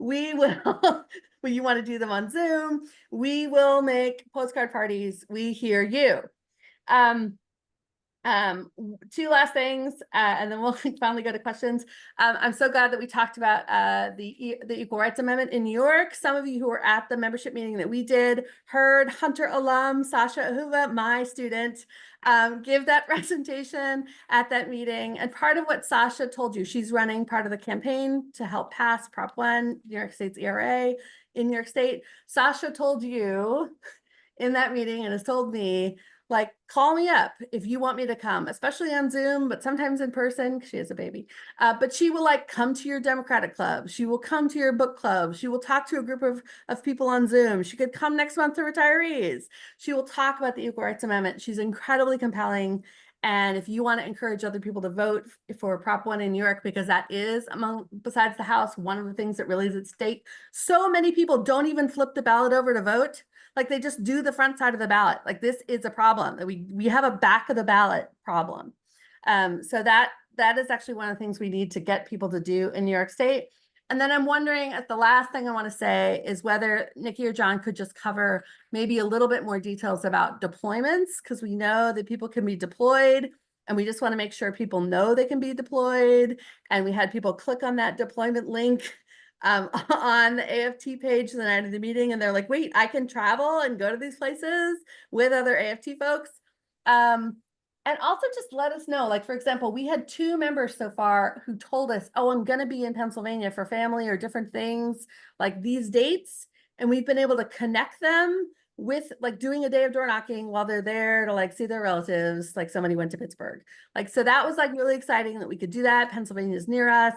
S6: We will, when you want to do them on Zoom, we will make postcard parties. We hear you. Two last things, and then we'll finally go to questions. I'm so glad that we talked about the Equal Rights Amendment in New York. Some of you who were at the membership meeting that we did heard Hunter alum Sasha Ahuva, my student, give that presentation at that meeting. And part of what Sasha told you, she's running part of the campaign to help pass Prop 1, New York State's ERA in New York State. Sasha told you in that meeting and has told me, like, call me up if you want me to come, especially on Zoom, but sometimes in person. She has a baby. But she will like come to your Democratic club. She will come to your book club. She will talk to a group of people on Zoom. She could come next month to retirees. She will talk about the Equal Rights Amendment. She's incredibly compelling. And if you want to encourage other people to vote for Prop 1 in New York, because that is besides the House, one of the things that really is at stake. So many people don't even flip the ballot over to vote. Like they just do the front side of the ballot. Like this is a problem that we have a back of the ballot problem. So that is actually one of the things we need to get people to do in New York State. And then I'm wondering, the last thing I want to say is whether Nikki or John could just cover maybe a little bit more details about deployments, because we know that people can be deployed and we just want to make sure people know they can be deployed. And we had people click on that deployment link on the AFT page the night of the meeting, and they're like, wait, I can travel and go to these places with other AFT folks. And also just let us know, like, for example, we had 2 members so far who told us, oh, I'm going to be in Pennsylvania for family or different things like these dates. And we've been able to connect them with like doing a day of door knocking while they're there to like see their relatives, like somebody went to Pittsburgh. Like, so that was like really exciting that we could do that. Pennsylvania is near us.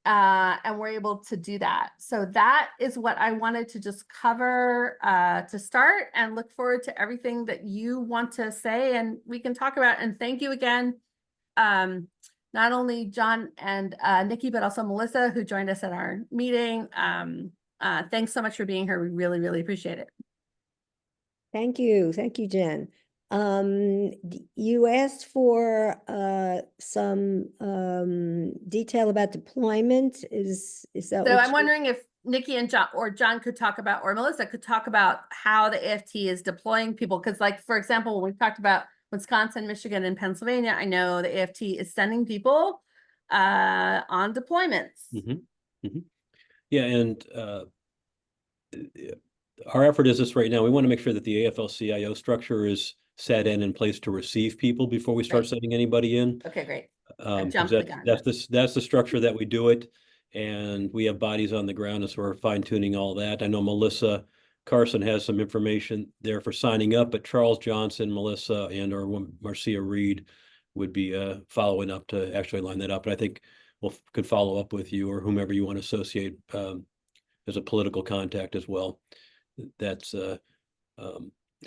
S6: And we're able to do that. So that is what I wanted to just cover to start, and look forward to everything that you want to say and we can talk about. And thank you again, not only John and Nikki, but also Melissa, who joined us at our meeting. Thanks so much for being here. We really, really appreciate it.
S1: Thank you. Thank you, Jen. You asked for some detail about deployment. Is that
S6: So
S1: what
S6: I'm
S1: you-
S6: wondering if Nikki and John could talk about, or Melissa could talk about how the AFT is deploying people. Because like, for example, when we talked about Wisconsin, Michigan, and Pennsylvania, I know the AFT is sending people on deployments.
S4: Yeah, and our effort is this right now. We want to make sure that the AFL-CIO structure is set in place to receive people before we start
S6: Right.
S4: sending anybody in.
S6: Okay, great.
S4: 'Cause
S6: jumped the gun.
S4: that's the structure that we do it, and we have bodies on the ground as we're fine tuning all that. I know Melissa Carson has some information there for signing up, but Charles Johnson, Melissa, and or Marcia Reed would be following up to actually line that up. And I think could follow up with you or whomever you want to associate as a political contact as well. That's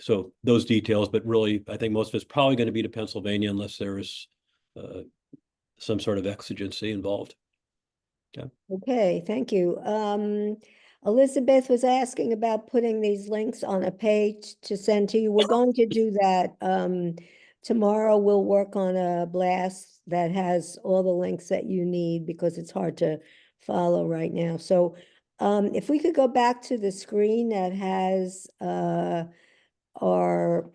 S4: so those details, but really, I think most of it's probably going to be to Pennsylvania unless there is some sort of exigency involved.
S1: Okay, thank you. Elizabeth was asking about putting these links on a page to send to you. We're going to do that. Tomorrow we'll work on a blast that has all the links that you need because it's hard to follow right now. So if we could go back to the screen that has our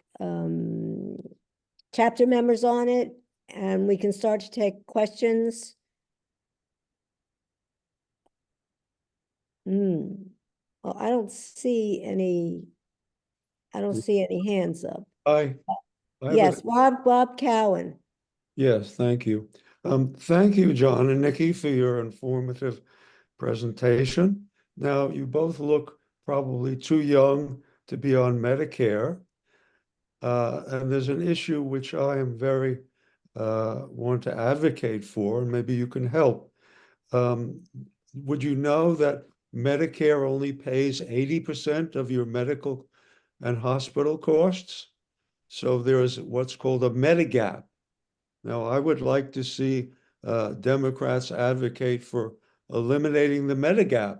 S1: chapter members on it, and we can start to take questions. Well, I don't see any hands up.
S7: I have
S1: Yes, Bob Cowan.
S7: Yes, thank you. Thank you, John and Nikki, for your informative presentation. Now, you both look probably too young to be on Medicare. And there's an issue which I am very want to advocate for, and maybe you can help. Would you know that Medicare only pays 80% of your medical and hospital costs? So there is what's called a Medigap. Now, I would like to see Democrats advocate for eliminating the Medigap.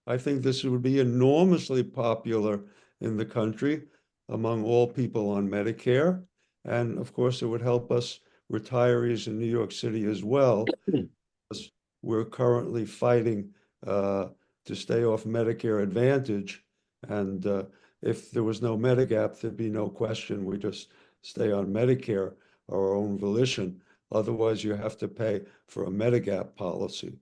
S7: I think this would be enormously popular in the country among all people on Medicare. And of course, it would help us retirees in New York City as well. We're currently fighting to stay off Medicare Advantage. And if there was no Medigap, there'd be no question. We just stay on Medicare, our own volition. Otherwise, you have to pay for a Medigap policy.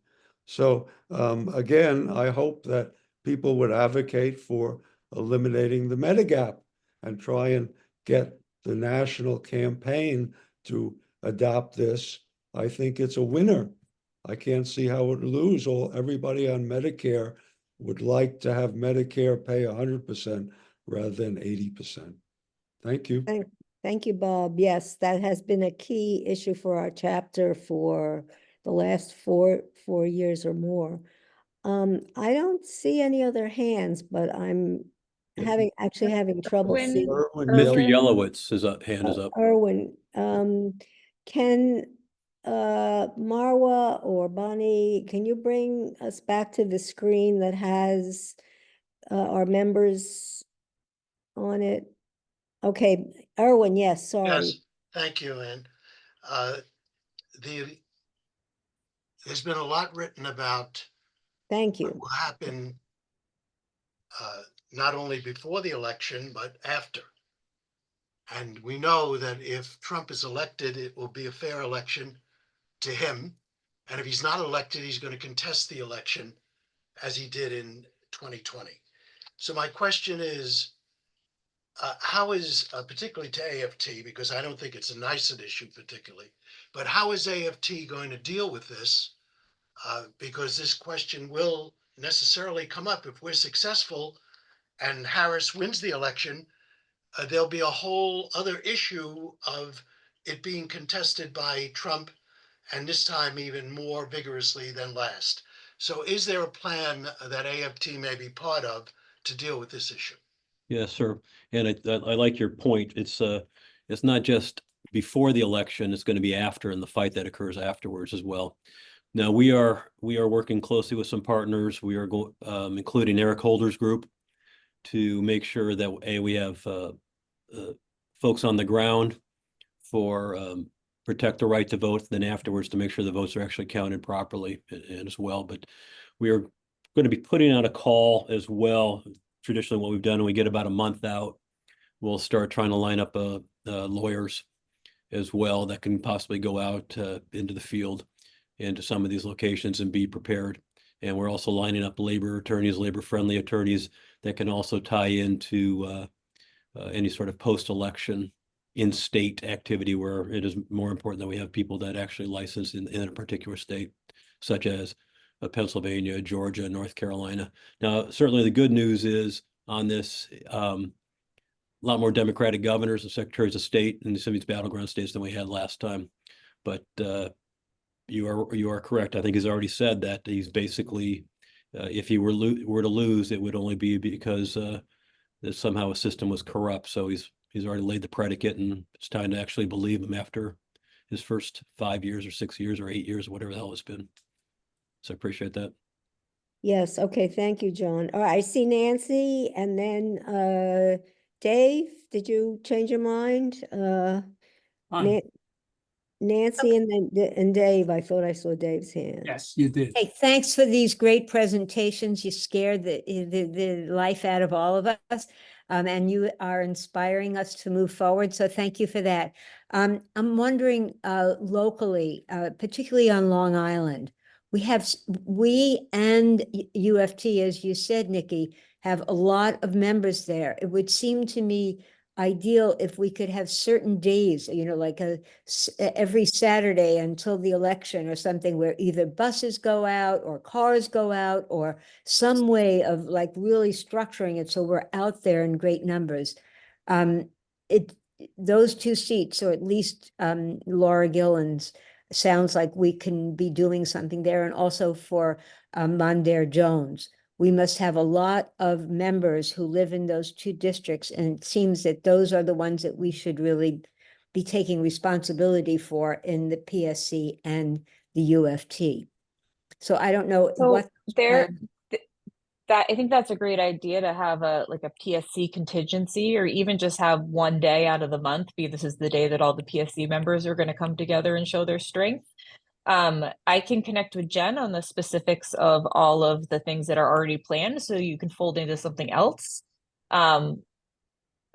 S7: So again, I hope that people would advocate for eliminating the Medigap and try and get the national campaign to adopt this. I think it's a winner. I can't see how it would lose. Everybody on Medicare would like to have Medicare pay 100% rather than 80%. Thank you.
S1: Thank you, Bob. Yes, that has been a key issue for our chapter for the last four years or more. I don't see any other hands, but I'm actually having trouble seeing.
S4: Mr. Yellowitz, his hand is up.
S1: Erwin, can Marwa or Bonnie, can you bring us back to the screen that has our members on it? Okay, Erwin, yes, sorry.
S8: Yes, thank you, Ann. There's been a lot written about
S1: Thank
S8: what
S1: you.
S8: will happen not only before the election, but after. And we know that if Trump is elected, it will be a fair election to him. And if he's not elected, he's going to contest the election as he did in 2020. So my question is, how is, particularly to AFT, because I don't think it's a NICET issue particularly, but how is AFT going to deal with this? Because this question will necessarily come up. If we're successful and Harris wins the election, there'll be a whole other issue of it being contested by Trump, and this time even more vigorously than last. So is there a plan that AFT may be part of to deal with this issue?
S4: Yes, sir. And I like your point. It's not just before the election, it's going to be after and the fight that occurs afterwards as well. Now we are working closely with some partners. We are including Eric Holder's group to make sure that we have folks on the ground for protect the right to vote, then afterwards to make sure the votes are actually counted properly and as well. But we are going to be putting out a call as well. Traditionally, what we've done, when we get about a month out, we'll start trying to line up lawyers as well that can possibly go out into the field, into some of these locations and be prepared. And we're also lining up labor attorneys, labor-friendly attorneys that can also tie into any sort of post-election in-state activity where it is more important that we have people that actually license in a particular state, such as Pennsylvania, Georgia, North Carolina. Now, certainly the good news is on this, a lot more Democratic governors and secretaries of state in some of these battleground states than we had last time. But you are correct. I think he's already said that he's basically, if he were to lose, it would only be because that somehow a system was corrupt. So he's already laid the predicate, and it's time to actually believe him after his first 5 years or 6 years or 8 years, or whatever the hell it's been. So I appreciate that.
S1: Yes, okay, thank you, John. All right, I see Nancy, and then Dave, did you change your mind? Nancy and then Dave, I thought I saw Dave's hand.
S9: Yes, you did.
S1: Hey, thanks for these great presentations. You scared the life out of all of us. And you are inspiring us to move forward. So thank you for that. I'm wondering locally, particularly on Long Island, we and UFT, as you said, Nikki, have a lot of members there. It would seem to me ideal if we could have certain days, like every Saturday until the election or something, where either buses go out or cars go out, or some way of like really structuring it so we're out there in great numbers. Those two seats, or at least Laura Gillen's, sounds like we can be doing something there. And also for Mondaire Jones. We must have a lot of members who live in those two districts, and it seems that those are the ones that we should really be taking responsibility for in the PSC and the UFT. So I don't know what
S5: that I think that's a great idea to have a PSC contingency, or even just have one day out of the month be this is the day that all the PSC members are going to come together and show their strength. I can connect with Jen on the specifics of all of the things that are already planned, so you can fold into something else. But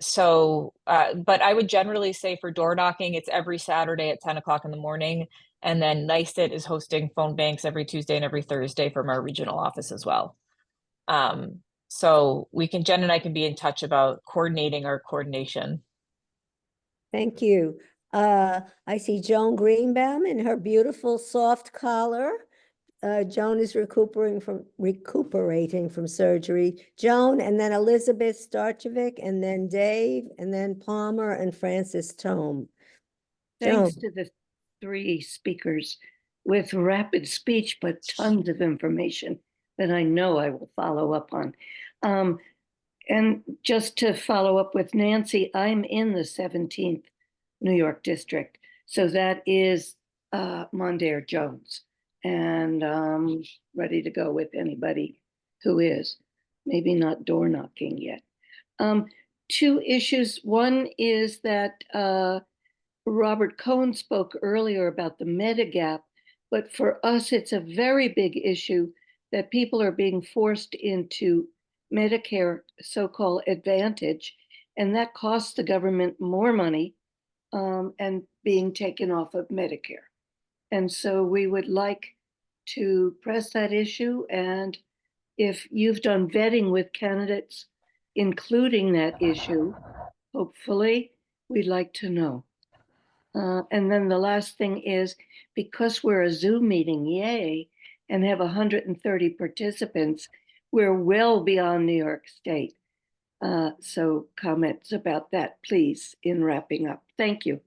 S5: I would generally say for door knocking, it's every Saturday at 10 o'clock in the morning. And then NYSIT is hosting phone banks every Tuesday and every Thursday from our regional office as well. So Jen and I can be in touch about coordinating our coordination. Thank you.
S1: I see Joan Greenbaum in her beautiful soft collar. Joan is recuperating from surgery. Joan, and then Elizabeth Starchevic, and then Dave, and then Palmer and Francis Tome.
S10: Thanks to the three speakers with rapid speech, but tons of information that I know I will follow up on. And just to follow up with Nancy, I'm in the 17th New York district. So that is Mondaire Jones. And ready to go with anybody who is. Maybe not door knocking yet. Two issues. One is that Robert Cohen spoke earlier about the Medigap, but for us, it's a very big issue that people are being forced into Medicare so-called Advantage, and that costs the government more money and being taken off of Medicare. And so we would like to press that issue. And if you've done vetting with candidates, including that issue, hopefully we'd like to know. And then the last thing is, because we're a Zoom meeting, yay, and have 130 participants, we're well beyond New York State. So comments about that, please, in wrapping up. Thank you.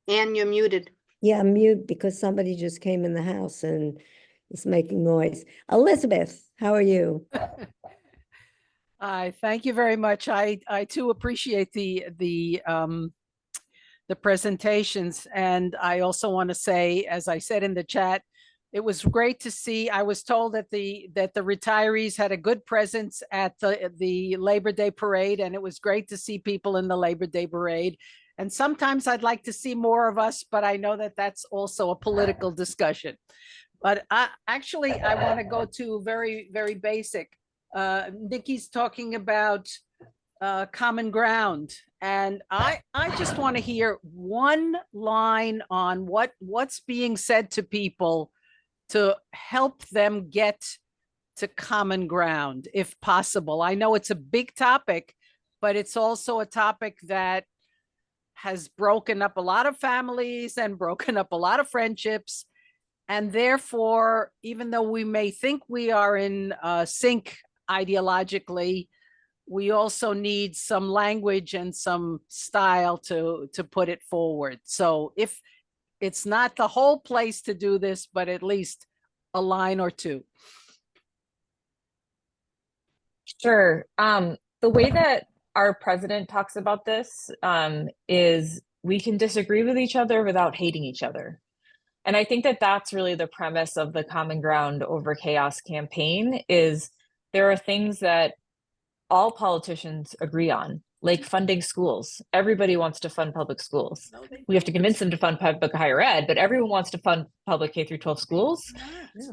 S3: Anne, you're muted.
S1: Yeah, I'm mute because somebody just came in the house and is making noise. Elizabeth, how are you?
S9: Thank you very much. I too appreciate the the presentations. And I also want to say, as I said in the chat, it was great to see. I was told that the retirees had a good presence at the Labor Day parade, and it was great to see people in the Labor Day parade. And sometimes I'd like to see more of us, but I know that that's also a political discussion. But I want to go to very, very basic. Nikki's talking about common ground. And I just want to hear one line on what's being said to people to help them get to common ground, if possible. I know it's a big topic, but it's also a topic that has broken up a lot of families and broken up a lot of friendships. And therefore, even though we may think we are in sync ideologically, we also need some language and some style to put it forward. So if it's not the whole place to do this, but at least a line or two.
S5: Sure. The way that our president talks about this is we can disagree with each other without hating each other. And I think that that's really the premise of the Common Ground Over Chaos campaign, is there are things that all politicians agree on, like funding schools. Everybody wants to fund public schools. We have to convince them to fund public higher ed, but everyone wants to fund public K through 12 schools.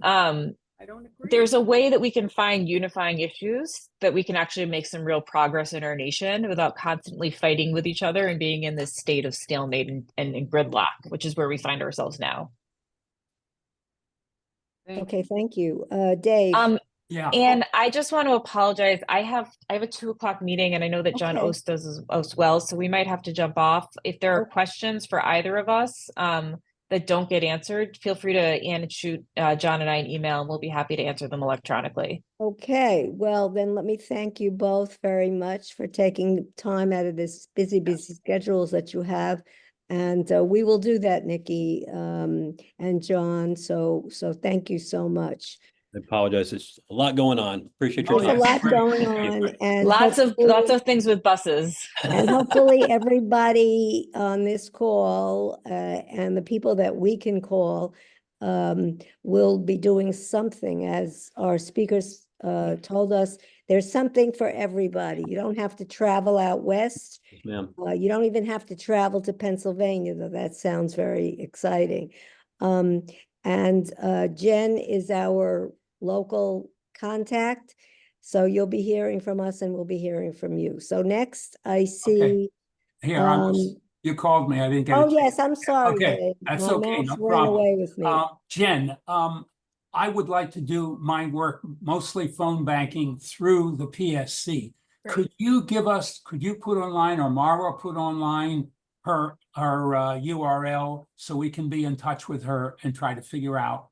S9: I don't agree.
S5: There's a way that we can find unifying issues that we can actually make some real progress in our nation without constantly fighting with each other and being in this state of stalemate and gridlock, which is where we find ourselves now.
S1: Okay, thank you. Dave.
S11: Yeah.
S5: And I just want to apologize. I have a 2:00 meeting, and I know that John
S1: Okay.
S5: Ost does as well, so we might have to jump off. If there are questions for either of us that don't get answered, feel free to shoot John and I an email, and we'll be happy to answer them electronically.
S1: Okay, well, then let me thank you both very much for taking time out of this busy schedules that you have. And we will do that, Nikki and John. So thank you so much.
S4: I apologize. It's a lot going on. Appreciate your
S1: There's a
S4: time.
S1: lot going on, and
S5: Lots
S1: hopefully-
S5: of things with buses.
S1: and hopefully everybody on this call and the people that we can call will be doing something, as our speakers told us. There's something for everybody. You don't have to travel out west.
S4: Yes, ma'am.
S1: You don't even have to travel to Pennsylvania, though that sounds very exciting. And Jen is our local contact. So you'll be hearing from us and we'll be hearing from you. So next I see.
S11: Here, you called me. I didn't get
S1: Oh,
S11: it.
S1: yes, I'm sorry,
S11: Okay,
S1: Dave.
S11: that's
S1: My
S11: okay,
S1: mouse
S11: no
S1: ran
S11: problem.
S1: away with me.
S11: Jen, I would like to do my work, mostly phone banking, through the PSC.
S6: Great.
S11: Could you put online, or Mara put online her URL so we can be in touch with her and try to figure out,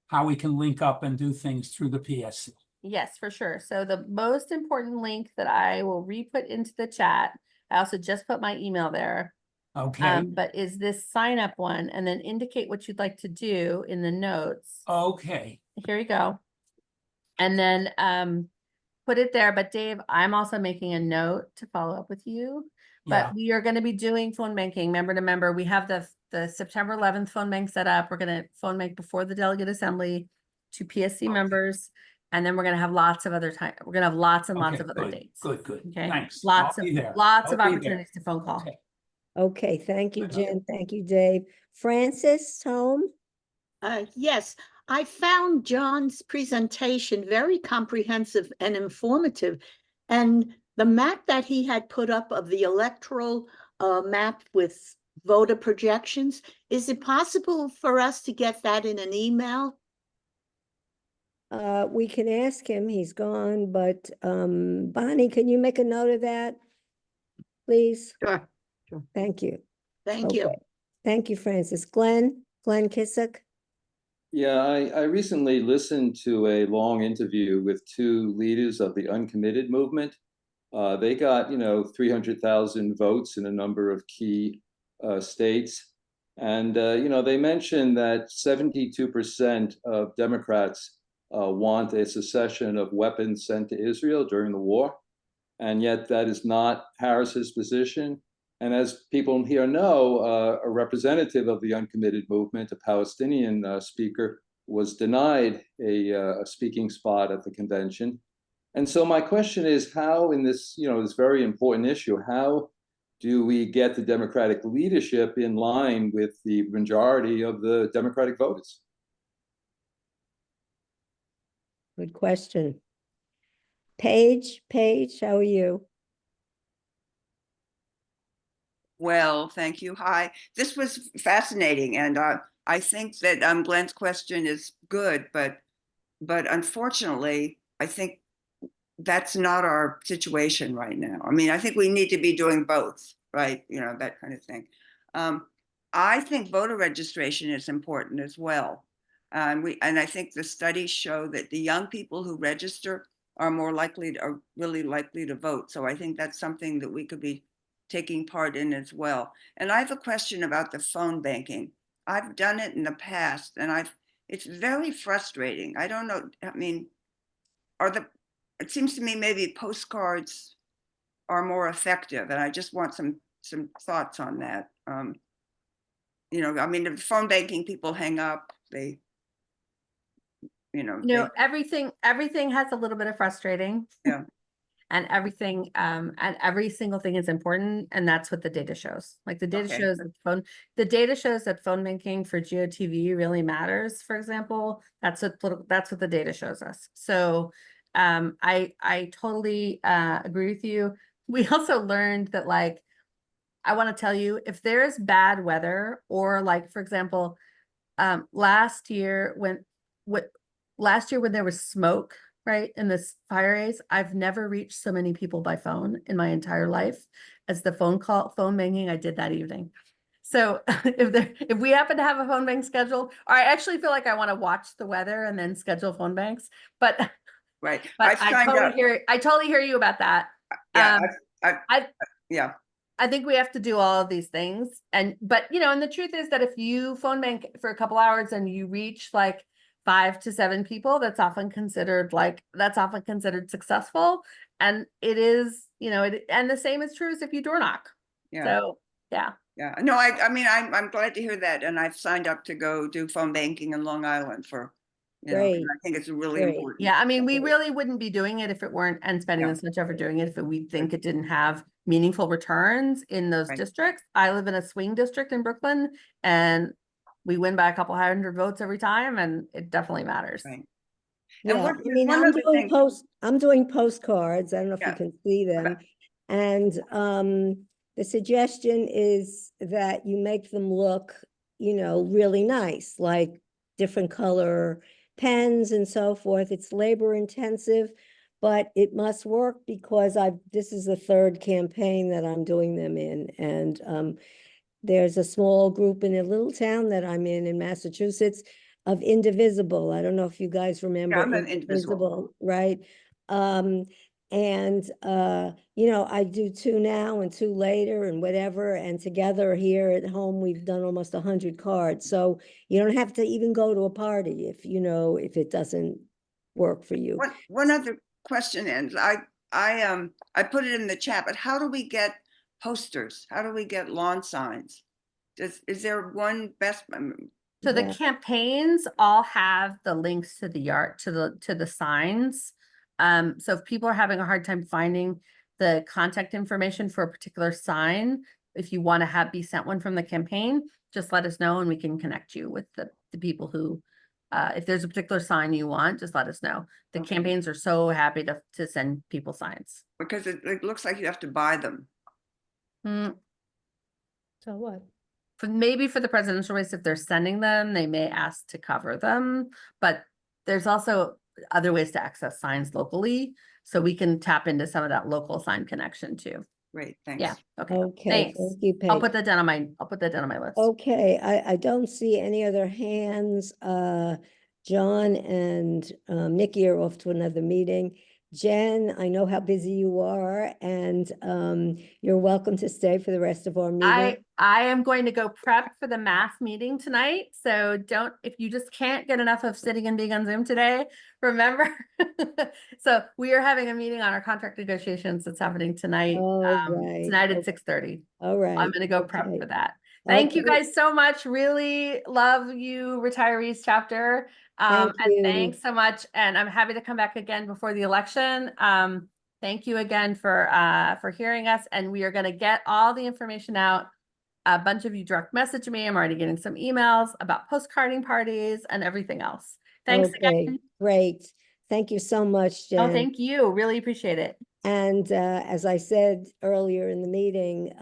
S11: how we can link up and do things through the PSC?
S6: Yes, for sure. So the most important link that I will re-put into the chat, I also just put my email there.
S11: Okay,
S6: But is this sign up one, and then indicate what you'd like to do in the notes.
S11: okay,
S6: Here you go. And then put it there. But Dave, I'm also making a note to follow up with you.
S11: yeah,
S6: But we are going to be doing phone banking member to member. We have the September 11th phone bank set up. We're going to phone bank before the delegate assembly to PSC members. And then we're going to have lots of other time. We're going to have lots and lots
S11: okay,
S6: of other
S11: good,
S6: dates.
S11: good,
S6: Okay.
S11: thanks.
S6: Lots
S11: I'll
S6: of
S11: be there.
S6: lots of
S11: I'll be there.
S6: opportunities to phone call.
S11: Okay.
S1: Okay, thank you, Jen. Thank you, Dave. Francis, home?
S12: Yes, I found John's presentation very comprehensive and informative. And the map that he had put up of the electoral map with voter projections, is it possible for us to get that in an email?
S1: We can ask him, he's gone, but Bonnie, can you make a note of that? Please?
S3: Sure.
S1: Thank you.
S12: Thank you.
S1: Okay. Thank you, Francis. Glenn Kissick?
S13: Yeah, I recently listened to a long interview with two leaders of the uncommitted movement. They got, 300,000 votes in a number of key states. And, they mentioned that 72% of Democrats want a cessation of weapons sent to Israel during the war. And yet that is not Harris's position. And as people here know, a representative of the uncommitted movement, a Palestinian speaker, was denied a speaking spot at the convention. And so my question is, how in this, this very important issue, how do we get the Democratic leadership in line with the majority of the Democratic voters?
S1: Good question. Paige, how are you?
S14: Well, thank you. Hi. This was fascinating, and I think that Glenn's question is good, but unfortunately, I think that's not our situation right now. I mean, I think we need to be doing both, right? That kind of thing. I think voter registration is important as well. And I think the studies show that the young people who register are really likely to vote. So I think that's something that we could be taking part in as well. And I have a question about the phone banking. I've done it in the past, and it's very frustrating. I don't know. I mean, it seems to me maybe postcards are more effective, and I just want some thoughts on that. I mean, the phone banking, people hang up,
S6: everything has a little bit of frustrating.
S14: Yeah.
S6: And everything, and every single thing is important, and that's what the data shows. Like the data shows that phone banking for GeoTV really matters. For example, that's what the data shows us. So, I totally agree with you. We also learned that, like, I want to tell you, if there's bad weather, or like, for example, last year when there was smoke, right, in this fire race, I've never reached so many people by phone in my entire life as the phone banking I did that evening. So if we happen to have a phone bank scheduled, or I actually feel like I want to watch the weather and then schedule phone banks, but
S14: right.
S6: But I totally hear you about that.
S14: Yeah.
S6: I think we have to do all of these things, and the truth is that if you phone bank for a couple hours and you reach like 5 to 7 people, that's often considered successful. And it is, and the same is true as if you door knock.
S14: Yeah.
S6: So, yeah.
S14: Yeah. No, I mean, I'm glad to hear that. And I've signed up to go do phone banking in Long Island for, I think it's really important.
S6: Yeah. I mean, we really wouldn't be doing it if it weren't, and spending this much effort doing it if we think it didn't have meaningful returns in those districts. I live in a swing district in Brooklyn, and we win by a couple hundred votes every time, and it definitely matters.
S14: Right.
S1: Yeah, I mean, I'm doing postcards. I don't know if you can see them. And the suggestion is that you make them look, really nice, like different color pens and so forth. It's labor intensive, but it must work because this is the 3rd campaign that I'm doing them in. And there's a small group in a little town that I'm in Massachusetts of Indivisible. I don't know if you guys remember Indivisible, right? I do 2 now and 2 later and whatever. And together here at home, we've done almost 100 cards. So you don't have to even go to a party if it doesn't work for you.
S14: One other question, and I put it in the chat, but how do we get posters? How do we get lawn signs? Is there one best?
S6: So the campaigns all have the links to the yard, to the signs. So if people are having a hard time finding the contact information for a particular sign, if you want to be sent one from the campaign, just let us know and we can connect you with the people who, if there's a particular sign you want, just let us know. The campaigns are so happy to send people signs.
S14: Because it looks like you have to buy them.
S1: So what?
S6: Maybe for the presidential race, if they're sending them, they may ask to cover them, but there's also other ways to access signs locally, so we can tap into some of that local sign connection too.
S14: Great, thanks.
S6: Yeah. Okay.
S1: Thanks. Thank you, Paige.
S6: I'll put that down on my list.
S1: Okay, I don't see any other hands. John and Nikki are off to another meeting. Jen, I know how busy you are, and you're welcome to stay for the rest of our meeting.
S6: I am going to go prep for the math meeting tonight. So if you just can't get enough of sitting and being on Zoom today, remember. So we are having a meeting on our contract negotiations that's happening tonight.
S1: Right.
S6: Tonight at
S1: Okay.
S6: 6:30.
S1: All right.
S6: I'm going to go prep
S1: Okay.
S6: for that. Thank you
S1: Okay.
S6: guys so much. Really love you, retirees chapter.
S1: Thank
S6: And
S1: you.
S6: thanks so much. And I'm happy to come back again before the election. Thank you again for hearing us. And we are going to get all the information out. A bunch of you direct message me. I'm already getting some emails about postcarding parties and everything else. Thanks
S1: Okay,
S6: again.
S1: great. Thank you so much, Jen.
S6: Oh, thank you. Really appreciate it.
S1: And as I said earlier in the meeting,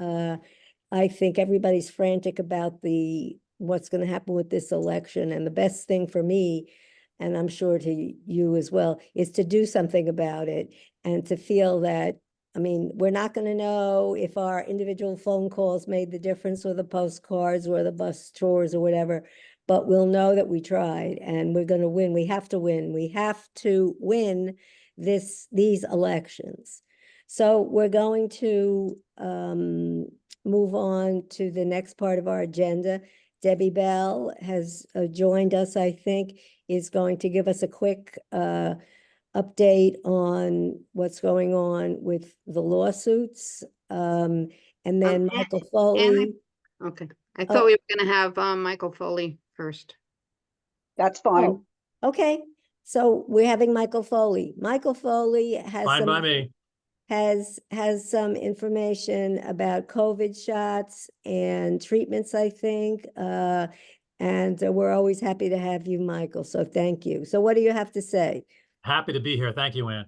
S1: I think everybody's frantic about what's going to happen with this election. And the best thing for me, and I'm sure to you as well, is to do something about it and to feel that, I mean, we're not going to know if our individual phone calls made the difference or the postcards or the bus tours or whatever, but we'll know that we tried and we're going to win. We have to win. We have to win these elections. So we're going to move on to the next part of our agenda. Debbie Bell has joined us, I think, is going to give us a quick update on what's going on with the lawsuits. And then Michael Foley.
S3: Okay, I thought we were gonna have Michael Foley first.
S15: That's fine.
S1: Oh, okay, so we're having Michael Foley. Michael Foley has
S16: Fine by me.
S1: has some information about COVID shots and treatments, I think. And we're always happy to have you, Michael. So thank you. So what do you have to say?
S16: Happy to be here. Thank you, Ann.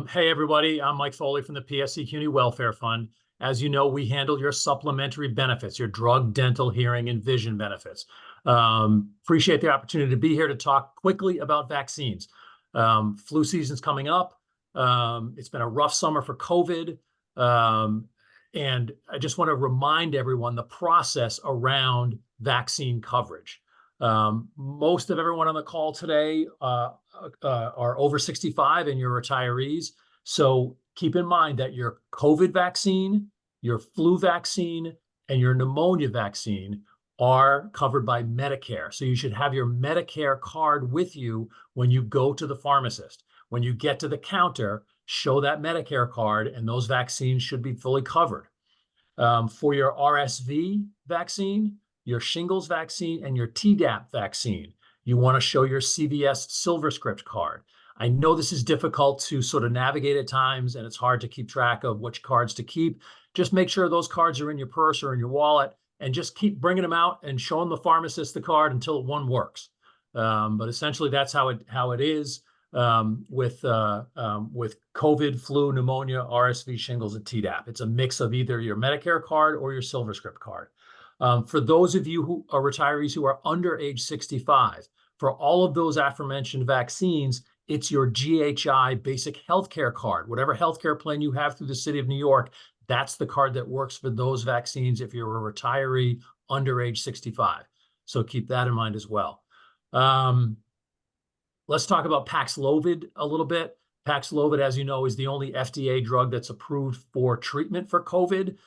S16: Hey, everybody. I'm Mike Foley from the PSC Community Welfare Fund. As you know, we handle your supplementary benefits, your drug, dental, hearing, and vision benefits. Appreciate the opportunity to be here to talk quickly about vaccines. Flu season's coming up. It's been a rough summer for COVID. And I just want to remind everyone the process around vaccine coverage. Most of everyone on the call today are over 65 and you're retirees. So keep in mind that your COVID vaccine, your flu vaccine, and your pneumonia vaccine are covered by Medicare. So you should have your Medicare card with you when you go to the pharmacist. When you get to the counter, show that Medicare card and those vaccines should be fully covered. For your RSV vaccine, your shingles vaccine, and your Tdap vaccine, you want to show your CVS SilverScript card. I know this is difficult to sort of navigate at times, and it's hard to keep track of which cards to keep. Just make sure those cards are in your purse or in your wallet, and just keep bringing them out and showing the pharmacist the card until one works. But essentially, that's how it is with COVID, flu, pneumonia, RSV, shingles, and Tdap. It's a mix of either your Medicare card or your SilverScript card. For those of you who are retirees who are under age 65, for all of those aforementioned vaccines, it's your GHI basic healthcare card. Whatever healthcare plan you have through the city of New York, that's the card that works for those vaccines if you're a retiree under age 65. So keep that in mind as well. Let's talk about Paxlovid a little bit. Paxlovid, as you know, is the only FDA drug that's approved for treatment for COVID.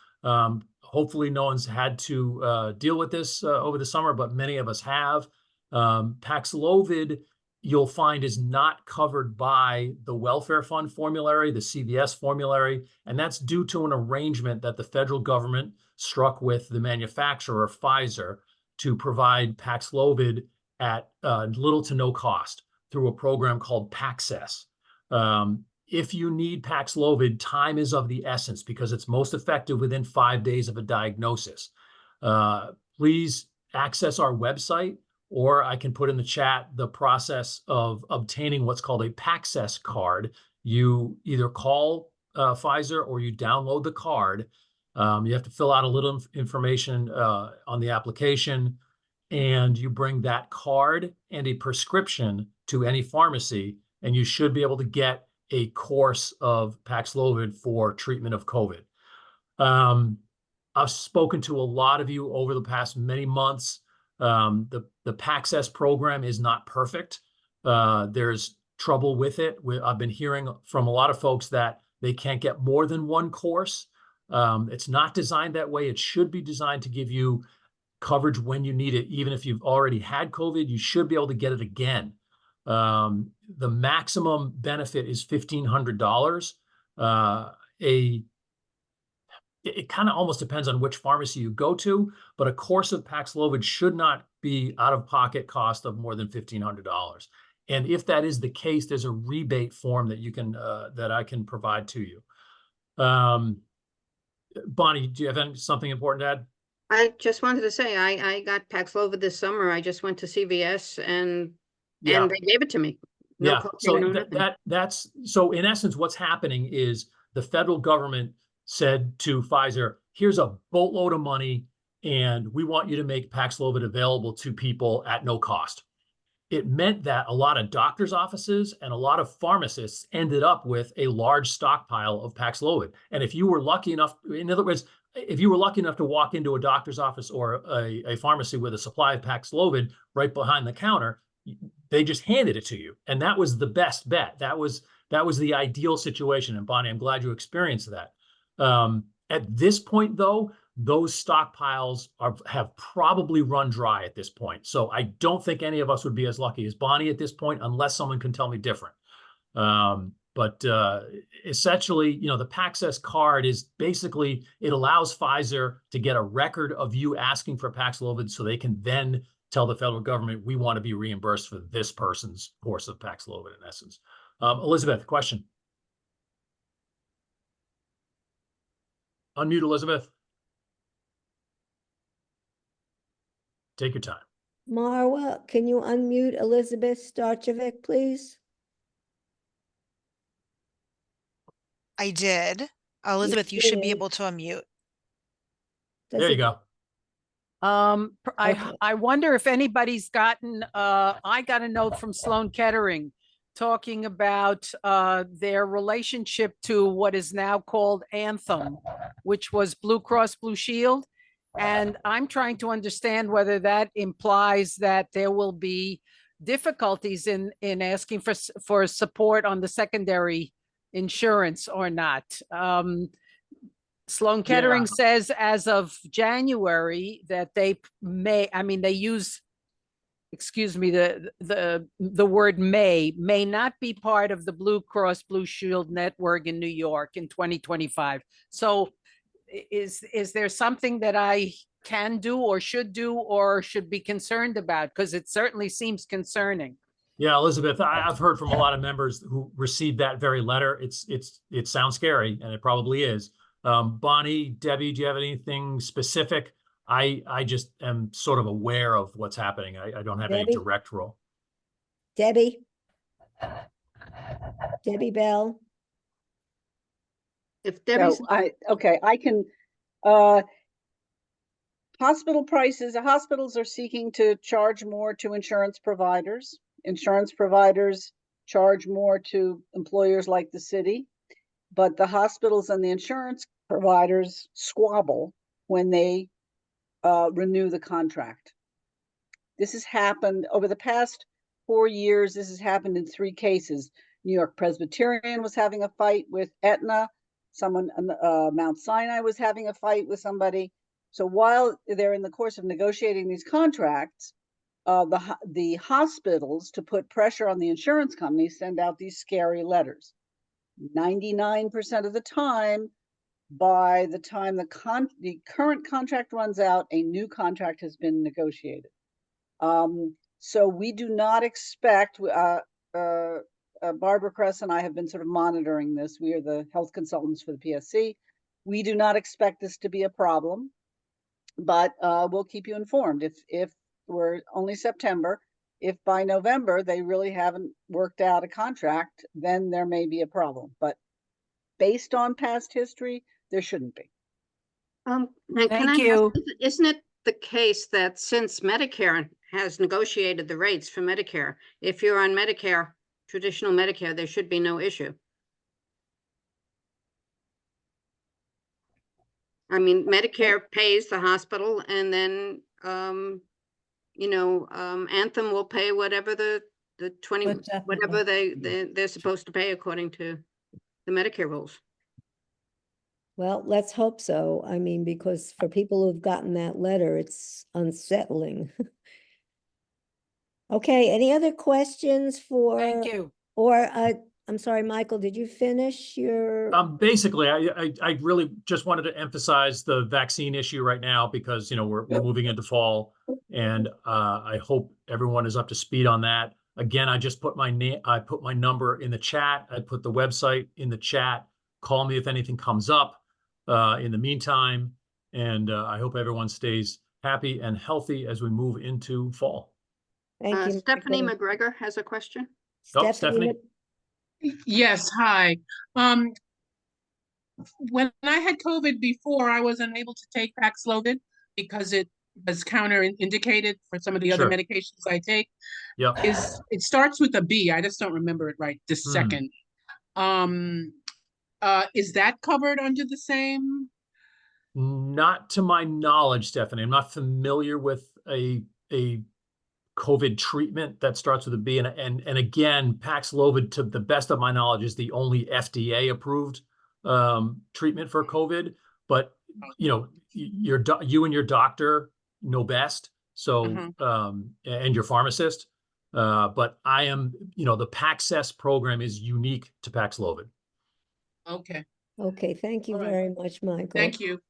S16: Hopefully no one's had to deal with this over the summer, but many of us have. Paxlovid, you'll find, is not covered by the welfare fund formulary, the CVS formulary, and that's due to an arrangement that the federal government struck with the manufacturer, Pfizer, to provide Paxlovid at little to no cost through a program called PAXS. If you need Paxlovid, time is of the essence because it's most effective within 5 days of a diagnosis. Please access our website, or I can put in the chat the process of obtaining what's called a PAXS card. You either call Pfizer or you download the card. You have to fill out a little information on the application, and you bring that card and a prescription to any pharmacy, and you should be able to get a course of Paxlovid for treatment of COVID. I've spoken to a lot of you over the past many months. The PAXS program is not perfect. There's trouble with it. I've been hearing from a lot of folks that they can't get more than one course. It's not designed that way. It should be designed to give you coverage when you need it. Even if you've already had COVID, you should be able to get it again. The maximum benefit is $1,500. It kind of almost depends on which pharmacy you go to, but a course of Paxlovid should not be out-of-pocket cost of more than $1,500. And if that is the case, there's a rebate form that you can that I can provide to you. Bonnie, do you have something important to add?
S3: I just wanted to say, I got Paxlovid this summer. I just went to CVS and they gave it to me. No
S16: Yeah,
S3: copay,
S16: so
S3: no nothing.
S16: that's so in essence, what's happening is the federal government said to Pfizer, here's a boatload of money, and we want you to make Paxlovid available to people at no cost. It meant that a lot of doctors' offices and a lot of pharmacists ended up with a large stockpile of Paxlovid. And if you were lucky enough, in other words, if you were lucky enough to walk into a doctor's office or a pharmacy with a supply of Paxlovid right behind the counter, they just handed it to you. And that was the best bet. That was the ideal situation. And Bonnie, I'm glad you experienced that. At this point, though, those stockpiles have probably run dry at this point. So I don't think any of us would be as lucky as Bonnie at this point, unless someone can tell me different. But essentially, you know, the PAXS card is basically, it allows Pfizer to get a record of you asking for Paxlovid so they can then tell the federal government, we want to be reimbursed for this person's course of Paxlovid, in essence. Elizabeth, question. Unmute, Elizabeth. Take your time.
S1: Marwa, can you unmute Elizabeth Starchevic, please?
S17: I did. Elizabeth, you should be able to unmute.
S16: There you go.
S9: I wonder if anybody's gotten, I got a note from Sloan Kettering talking about their relationship to what is now called Anthem, which was Blue Cross Blue Shield. And I'm trying to understand whether that implies that there will be difficulties in asking for support on the secondary insurance or not. Sloan Kettering says as of January that they may, I mean, they use, excuse me, the word may not be part of the Blue Cross Blue Shield network in New York in 2025. So is there something that I can do or should be concerned about? Because it certainly seems concerning.
S16: Yeah, Elizabeth, I've heard from a lot of members who received that very letter. It sounds scary, and it probably is. Bonnie, Debbie, do you have anything specific? I just am sort of aware of what's happening. I don't have any direct role.
S1: Debbie Bell.
S3: If Debbie's
S15: I can, hospital prices, hospitals are seeking to charge more to insurance providers. Insurance providers charge more to employers like the city, but the hospitals and the insurance providers squabble when they renew the contract. This has happened over the past 4 years. This has happened in 3 cases. New York Presbyterian was having a fight with Aetna. Someone, Mount Sinai was having a fight with somebody. So while they're in the course of negotiating these contracts, the hospitals, to put pressure on the insurance companies, send out these scary letters. 99% of the time, by the time the current contract runs out, a new contract has been negotiated. So we do not expect, Barbara Kress and I have been sort of monitoring this. We are the health consultants for the PSC. We do not expect this to be a problem, but we'll keep you informed. If we're only September, if by November they really haven't worked out a contract, then there may be a problem. But based on past history, there shouldn't be.
S9: Thank you.
S3: Isn't it the case that since Medicare has negotiated the rates for Medicare, if you're on Medicare, traditional Medicare, there should be no issue? I mean, Medicare pays the hospital, and then, Anthem will pay whatever the the 20,
S1: But definitely.
S3: whatever they're supposed to pay according to the Medicare rules.
S1: Well, let's hope so. I mean, because for people who've gotten that letter, it's unsettling. Okay, any other questions for?
S9: Thank you.
S1: Or, I'm sorry, Michael, did you finish your?
S16: Basically, I really just wanted to emphasize the vaccine issue right now because, you know, we're moving into fall, and I hope everyone is up to speed on that. Again, I just put my name, I put my number in the chat. I put the website in the chat. Call me if anything comes up in the meantime. And I hope everyone stays happy and healthy as we move into fall.
S1: Thank you.
S3: Stephanie
S1: Michael.
S3: McGregor has a question.
S16: Oh, Stephanie.
S2: Yes, hi. When I had COVID before, I was unable to take Paxlovid because it was counterindicated for some of the other
S16: Sure.
S2: medications I take.
S16: Yeah.
S2: It starts with a B. I just don't remember it right this second. Is that covered under the same?
S16: Not to my knowledge, Stephanie. I'm not familiar with a COVID treatment that starts with a B. And again, Paxlovid, to the best of my knowledge, is the only FDA approved treatment for COVID. But you know, you and your doctor know best. So and your pharmacist. But I am, you know, the PAXS program is unique to Paxlovid.
S2: Okay.
S1: Okay, thank you
S2: All right.
S1: very much, Michael.
S2: Thank you.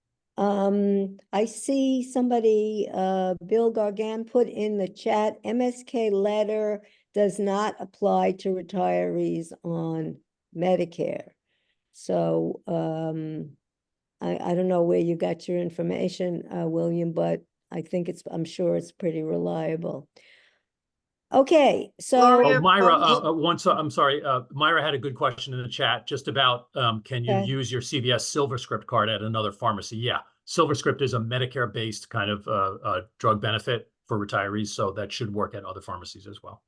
S1: I see somebody, Bill Gargan put in the chat, MSK letter does not apply to retirees on Medicare. So, I don't know where you got your information, William, but I think I'm sure it's pretty reliable. Okay, so.
S16: Oh, Myra, I'm sorry, Myra had a good question in the chat just about, can you use your CVS SilverScript card at another pharmacy? Yeah, SilverScript is a Medicare-based kind of drug benefit for retirees, so that should work at other pharmacies as well.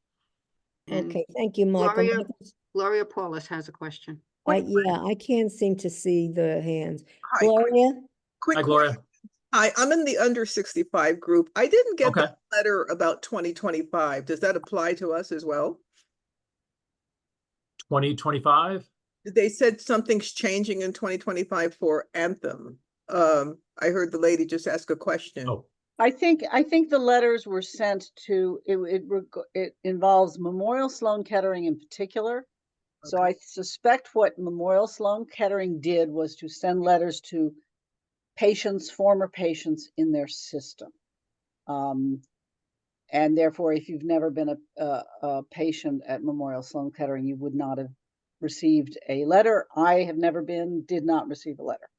S1: Okay, thank you, Michael.
S3: Gloria Paulus has a question.
S1: Yeah, I can't seem to see the hands.
S18: Hi,
S1: Gloria?
S16: Hi, Gloria.
S18: Hi, I'm in the under 65 group. I didn't get
S16: Okay.
S18: the letter about 2025. Does that apply to us as well?
S16: 2025?
S18: They said something's changing in 2025 for Anthem. I heard the lady just ask a question.
S16: Oh.
S15: I think the letters were sent to, it involves Memorial Sloan Kettering in particular. So I suspect what Memorial Sloan Kettering did was to send letters to former patients in their system. And therefore, if you've never been a patient at Memorial Sloan Kettering, you would not have received a letter. I have never did not receive a letter.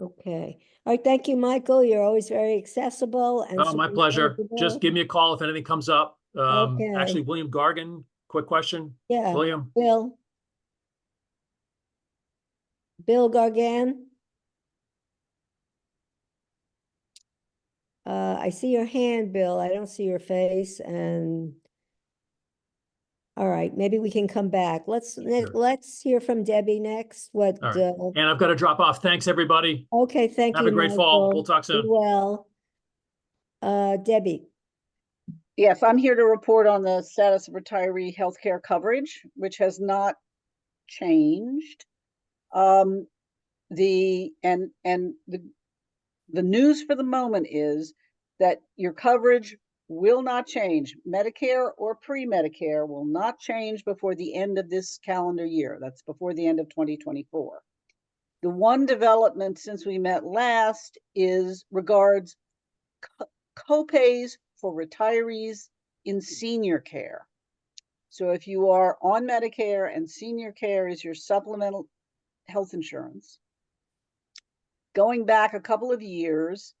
S1: Okay. All right, thank you, Michael. You're always very accessible. And
S16: Oh, my pleasure. Just give me a call if anything comes up.
S1: Okay.
S16: Actually, William Gargan, quick question.
S1: Yeah.
S16: William.
S1: Bill Gargan. I see your hand, Bill. I don't see your face. And all right, maybe we can come back. Let's hear from Debbie next.
S16: All right. And I've got to drop off. Thanks, everybody.
S1: Okay, thank you.
S16: Have a great fall. We'll talk soon.
S1: Be well. Debbie.
S15: Yes, I'm here to report on the status of retiree healthcare coverage, which has not changed. The news for the moment is that your coverage will not change. Medicare or pre-Medicare will not change before the end of this calendar year. That's before the end of 2024. The one development since we met last regards copays for retirees in senior care. So if you are on Medicare and senior care is your supplemental health insurance, going back a couple of years,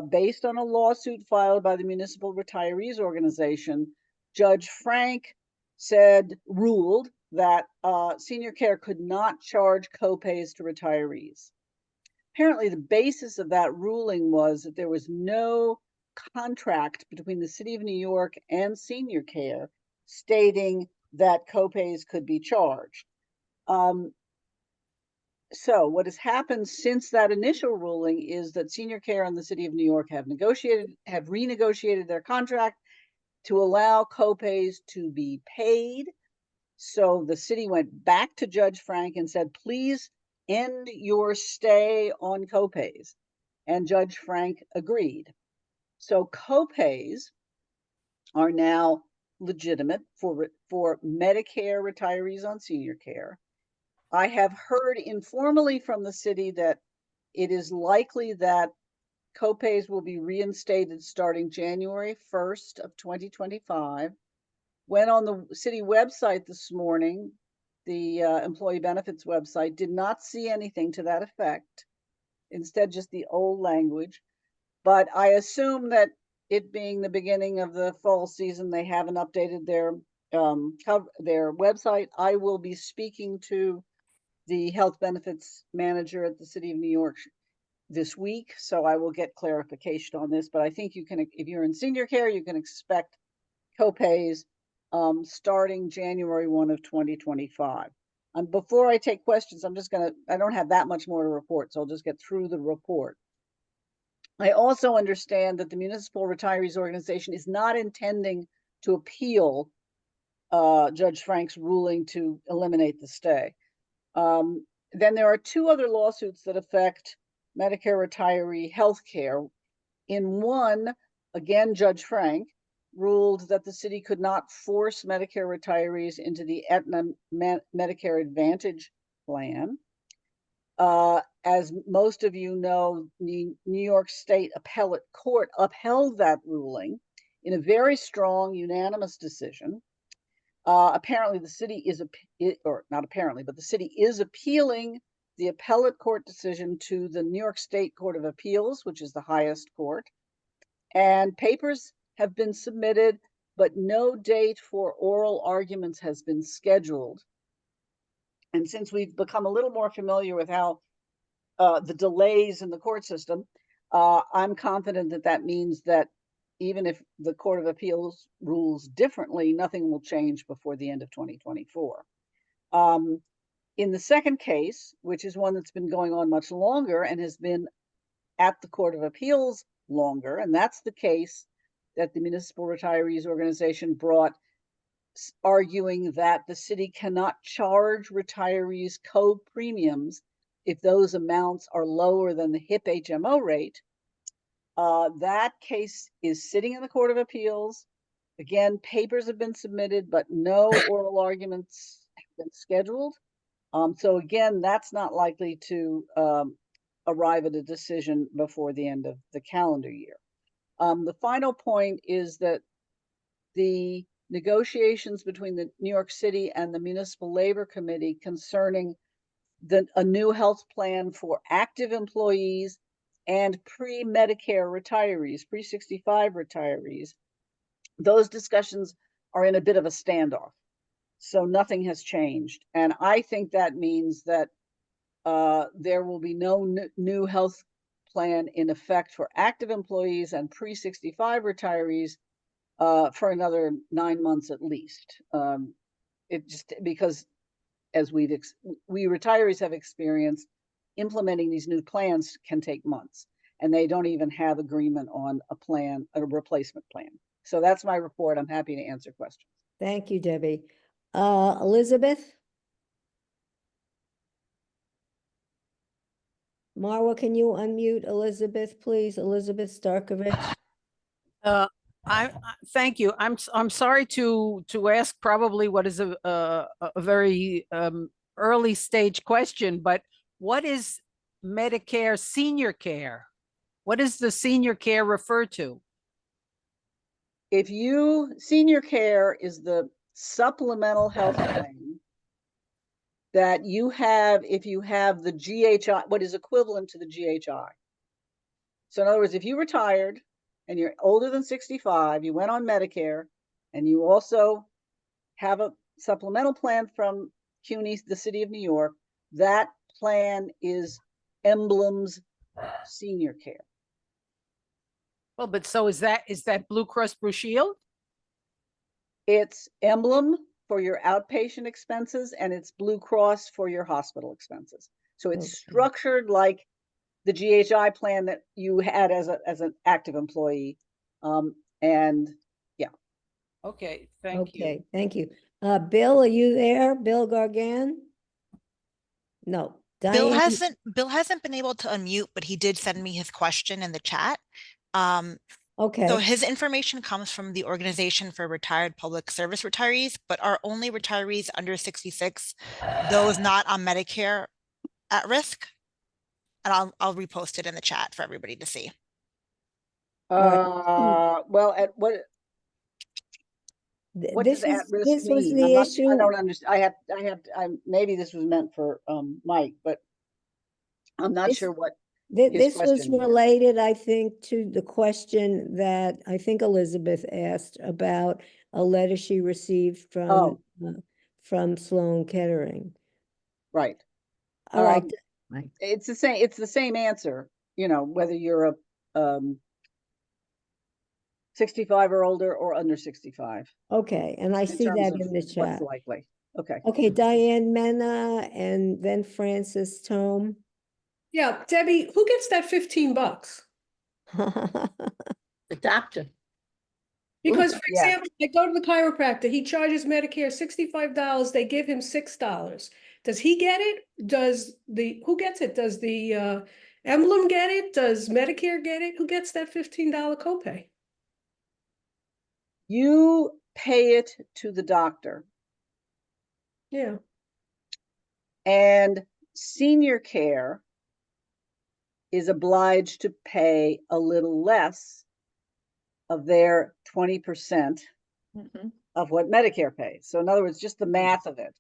S15: based on a lawsuit filed by the Municipal Retirees Organization, Judge Frank ruled that senior care could not charge copays to retirees. Apparently, the basis of that ruling was that there was no contract between the City of New York and senior care stating that copays could be charged. So what has happened since that initial ruling is that senior care and the City of New York have renegotiated their contract to allow copays to be paid. So the city went back to Judge Frank and said, please end your stay on copays. And Judge Frank agreed. So copays are now legitimate for Medicare retirees on senior care. I have heard informally from the city that it is likely that copays will be reinstated starting January 1st of 2025. Went on the city website this morning, the employee benefits website, did not see anything to that effect. Instead, just the old language. But I assume that it being the beginning of the fall season, they haven't updated their website. I will be speaking to the health benefits manager at the city of New York this week, so I will get clarification on this. But I think you can, if you're in senior care, you can expect copays starting January 1 of 2025. Before I take questions, I don't have that much more to report, so I'll just get through the report. I also understand that the Municipal Retirees Organization is not intending to appeal Judge Frank's ruling to eliminate the stay. Then there are two other lawsuits that affect Medicare retiree health care. In one, again, Judge Frank ruled that the city could not force Medicare retirees into the Aetna Medicare Advantage plan. As most of you know, the New York State Appellate Court upheld that ruling in a very strong, unanimous decision. Apparently, the city is, or not apparently, but the city is appealing the appellate court decision to the New York State Court of Appeals, which is the highest court. And papers have been submitted, but no date for oral arguments has been scheduled. And since we've become a little more familiar with how the delays in the court system, I'm confident that that means that even if the Court of Appeals rules differently, nothing will change before the end of 2024. In the second case, which is one that's been going on much longer and has been at the Court of Appeals longer, and that's the case that the Municipal Retirees Organization brought, arguing that the city cannot charge retirees co-premiums if those amounts are lower than the HIP HMO rate. That case is sitting in the Court of Appeals. Again, papers have been submitted, but no oral arguments have been scheduled. So again, that's not likely to arrive at a decision before the end of the calendar year. The final point is that the negotiations between the New York City and the Municipal Labor Committee concerning a new health plan for active employees and pre-Medicare retirees, pre-65 retirees, those discussions are in a bit of a standoff. So nothing has changed. And I think that means that there will be no new health plan in effect for active employees and pre-65 retirees for another 9 months at least. It just because, as we retirees have experienced, implementing these new plans can take months, and they don't even have agreement on a replacement plan. So that's my report. I'm happy to answer questions.
S1: Thank you, Debbie. Elizabeth? Marwa, can you unmute Elizabeth, please? Elizabeth Starkovich.
S9: Thank you. I'm sorry to ask probably what is a very early stage question, but what is Medicare senior care? What does the senior care refer to?
S15: Senior care is the supplemental health plan that you have if you have the GHI, what is equivalent to the GHI. So in other words, if you retired and you're older than 65, you went on Medicare, and you also have a supplemental plan from CUNY, the City of New York, that plan is Emblem's senior care.
S9: Well, but so is that Blue Cross Blue Shield?
S15: It's Emblem for your outpatient expenses, and it's Blue Cross for your hospital expenses. So it's structured like the GHI plan that you had as an active employee. And yeah.
S9: Okay, thank you.
S1: Okay, thank you. Bill, are you there? Bill Gargan? No,
S17: Bill
S1: Diane.
S17: hasn't been able to unmute, but he did send me his question in the chat. So
S1: Okay,
S17: his information comes from the Organization for Retired Public Service Retirees, but are only retirees under 66, those not on Medicare at risk? And I'll repost it in the chat for everybody to see.
S15: Well, at what
S1: this
S15: does at risk
S1: this was
S15: mean?
S1: the
S15: I
S1: issue.
S15: don't understand. Maybe this was meant for Mike, but I'm not
S1: This-
S15: sure what his
S1: This was
S15: question was.
S1: related, I think, to the question that I think Elizabeth asked about a letter she received from Sloan Kettering.
S15: Right.
S1: All right.
S15: It's the same answer, you know, whether you're a 65 or older or under 65.
S1: Okay, and I
S15: in
S1: see
S15: terms
S1: that
S15: of
S1: in the
S15: what's
S1: chat.
S15: likely. Okay.
S1: Okay, Diane Mena and then Francis Tome.
S19: Yeah, Debbie, who gets that $15?
S12: The doctor.
S19: Because, for
S15: yeah.
S19: example, I go to the chiropractor, he charges Medicare $65, they give him $6. Does he get it? Who gets it? Does the Emblem get it? Does Medicare get it? Who gets that $15 copay?
S15: You pay it to the doctor.
S19: Yeah.
S15: And senior care is obliged to pay a little less of their 20% of what Medicare pays. So in other words, just the math of it.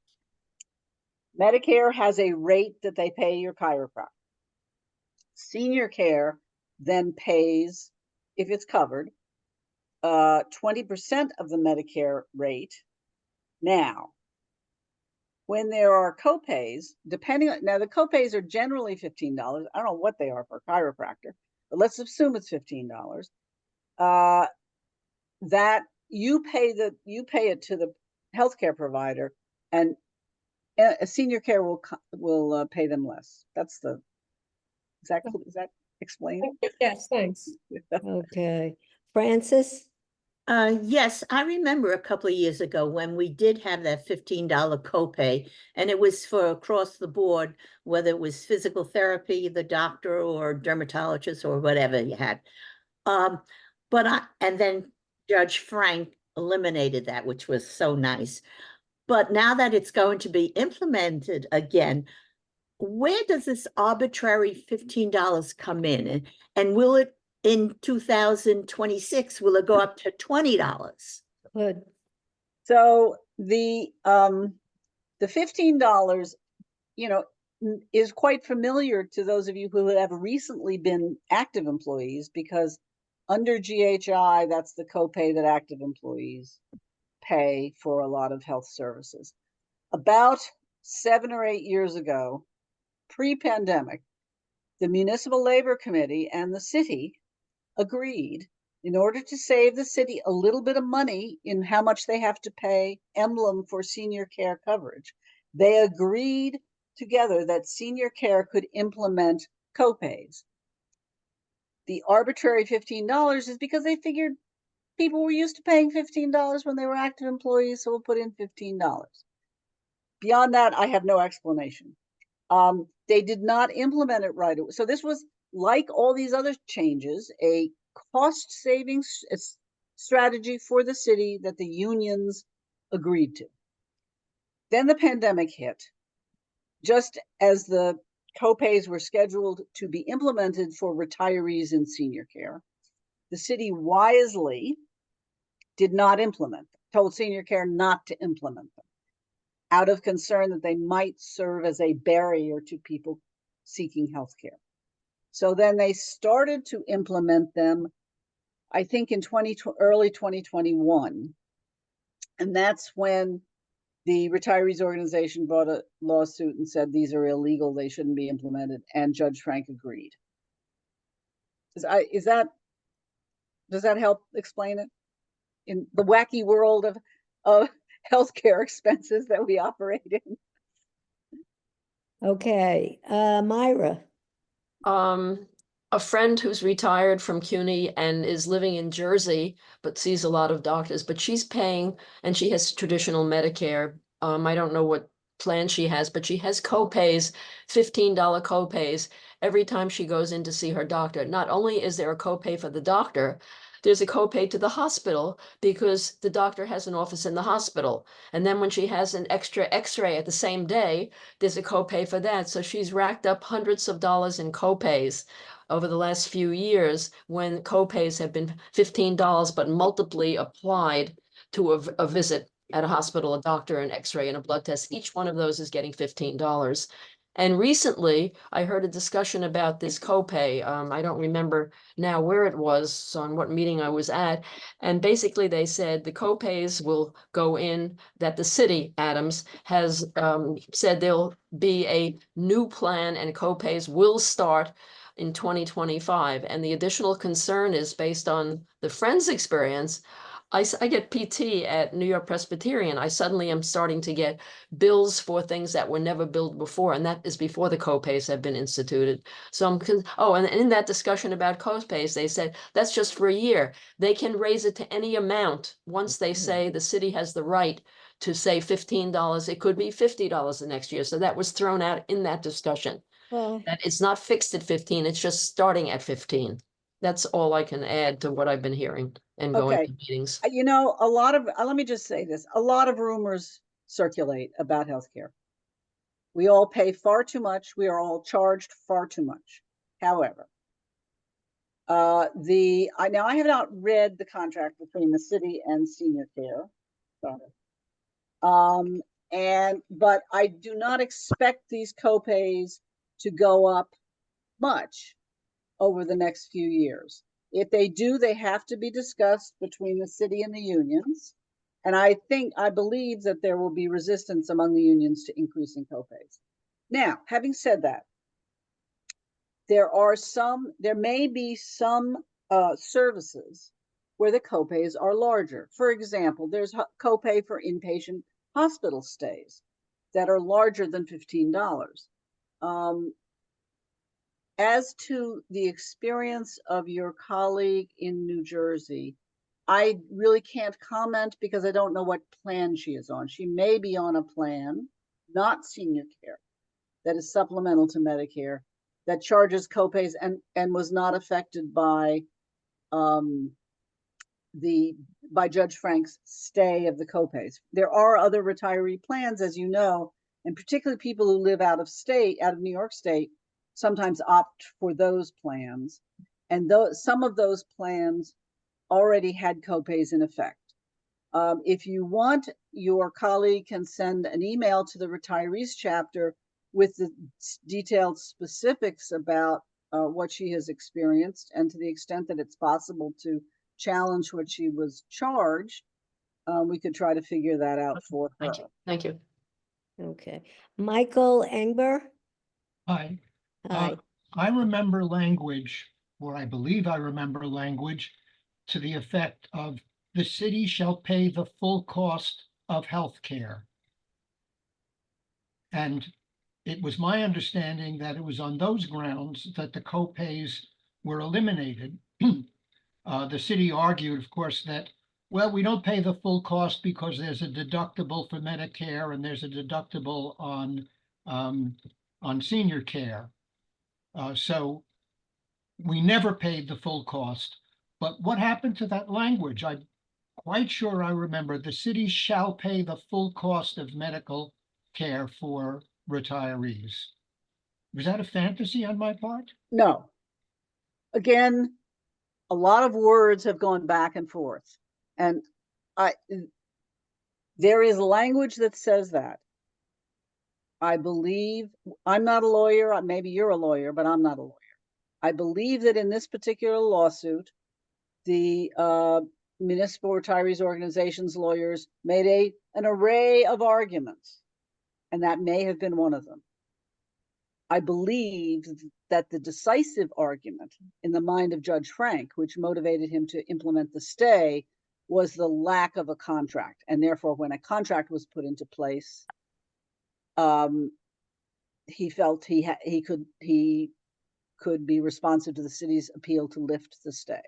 S15: Medicare has a rate that they pay your chiropractor. Senior care then pays, if it's covered, 20% of the Medicare rate. Now, when there are copays, now the copays are generally $15. I don't know what they are for a chiropractor, but let's assume it's $15. That you pay it to the healthcare provider, and a senior care will pay them less. Is that explained?
S19: Yes, thanks.
S1: Okay, Francis?
S12: Yes, I remember a couple of years ago when we did have that $15 copay, and it was for across the board, whether it was physical therapy, the doctor, or dermatologist, or whatever you had. And then Judge Frank eliminated that, which was so nice. But now that it's going to be implemented again, where does this arbitrary $15 come in? And will it, in 2026, will it go up to $20?
S1: Good.
S15: So the $15, you know, is quite familiar to those of you who have recently been active employees, because under GHI, that's the copay that active employees pay for a lot of health services. About 7 or 8 years ago, pre-pandemic, the Municipal Labor Committee and the city agreed, in order to save the city a little bit of money in how much they have to pay Emblem for senior care coverage, they agreed together that senior care could implement copays. The arbitrary $15 is because they figured people were used to paying $15 when they were active employees, so we'll put in $15. Beyond that, I have no explanation. They did not implement it right away. So this was, like all these other changes, a cost savings strategy for the city that the unions agreed to. Then the pandemic hit. Just as the copays were scheduled to be implemented for retirees in senior care, the city wisely did not implement them, told senior care not to implement them, out of concern that they might serve as a barrier to people seeking health care. So then they started to implement them, I think in early 2021. And that's when the retirees organization brought a lawsuit and said these are illegal, they shouldn't be implemented, and Judge Frank agreed. Does that help explain it? In the wacky world of healthcare expenses that we operate in.
S1: Okay, Myra.
S20: a friend who's retired from CUNY and is living in Jersey, but sees a lot of doctors, but she's paying, and she has traditional Medicare. I don't know what plan she has, but she has co-pays, $15 co-pays every time she goes in to see her doctor. Not only is there a copay for the doctor, there's a copay to the hospital because the doctor has an office in the hospital. And then when she has an extra x-ray at the same day, there's a copay for that. So she's racked up hundreds of dollars in copays over the last few years when copays have been $15, but multiply applied to a visit at a hospital, a doctor, an x-ray, and a blood test. Each one of those is getting $15. And recently, I heard a discussion about this copay. I don't remember now where it was, on what meeting I was at. And basically, they said the copays will go in, that the city, Adams, has said there'll be a new plan and copays will start in 2025. And the additional concern is based on the Friends experience. I get PT at New York Presbyterian. I suddenly am starting to get bills for things that were never billed before, and that is before the copays have been instituted. So and in that discussion about copays, they said that's just for a year. They can raise it to any amount once they say the city has the right to say $15. It could be $50 the next year. So that was thrown out in that discussion.
S1: Well,
S20: That it's not fixed at 15, it's just starting at 15. That's all I can add to what I've been hearing and going
S15: Okay.
S20: to meetings.
S15: You know, a lot of, let me just say this, a lot of rumors circulate about healthcare. We all pay far too much. We are all charged far too much. However, now I have not read the contract between the city and Senior Care. But I do not expect these copays to go up much over the next few years. If they do, they have to be discussed between the city and the unions. And I believe that there will be resistance among the unions to increasing copays. Now, having said that, there may be some services where the copays are larger. For example, there's a copay for inpatient hospital stays that are larger than $15. As to the experience of your colleague in New Jersey, I really can't comment because I don't know what plan she is on. She may be on a plan, not Senior Care, that is supplemental to Medicare, that charges copays and was not affected by Judge Frank's stay of the copays. There are other retiree plans, as you know, and particularly people who live out of New York State, sometimes opt for those plans. And some of those plans already had copays in effect. If you want, your colleague can send an email to the retirees chapter with the detailed specifics about what she has experienced, and to the extent that it's possible to challenge what she was charged, we could try to figure that out for her.
S20: Thank you.
S1: okay. Michael Engber?
S21: Hi.
S1: Hi.
S21: I remember language, or I believe I remember language, to the effect of the city shall pay the full cost of health care. And it was my understanding that it was on those grounds that the copays were eliminated. The city argued, of course, that, well, we don't pay the full cost because there's a deductible for Medicare and there's a deductible on senior care. So we never paid the full cost. But what happened to that language? I'm quite sure I remember the city shall pay the full cost of medical care for retirees. Was that a fantasy on my part?
S15: No. Again, a lot of words have gone back and forth. And there is language that says that. I believe, I'm not a lawyer, maybe you're a lawyer, but I'm not a lawyer. I believe that in this particular lawsuit, the Municipal Retirees Organization's lawyers made an array of arguments, and that may have been one of them. I believe that the decisive argument in the mind of Judge Frank, which motivated him to implement the stay, was the lack of a contract. And therefore, when a contract was put into place, he felt he could be responsive to the city's appeal to lift the stay.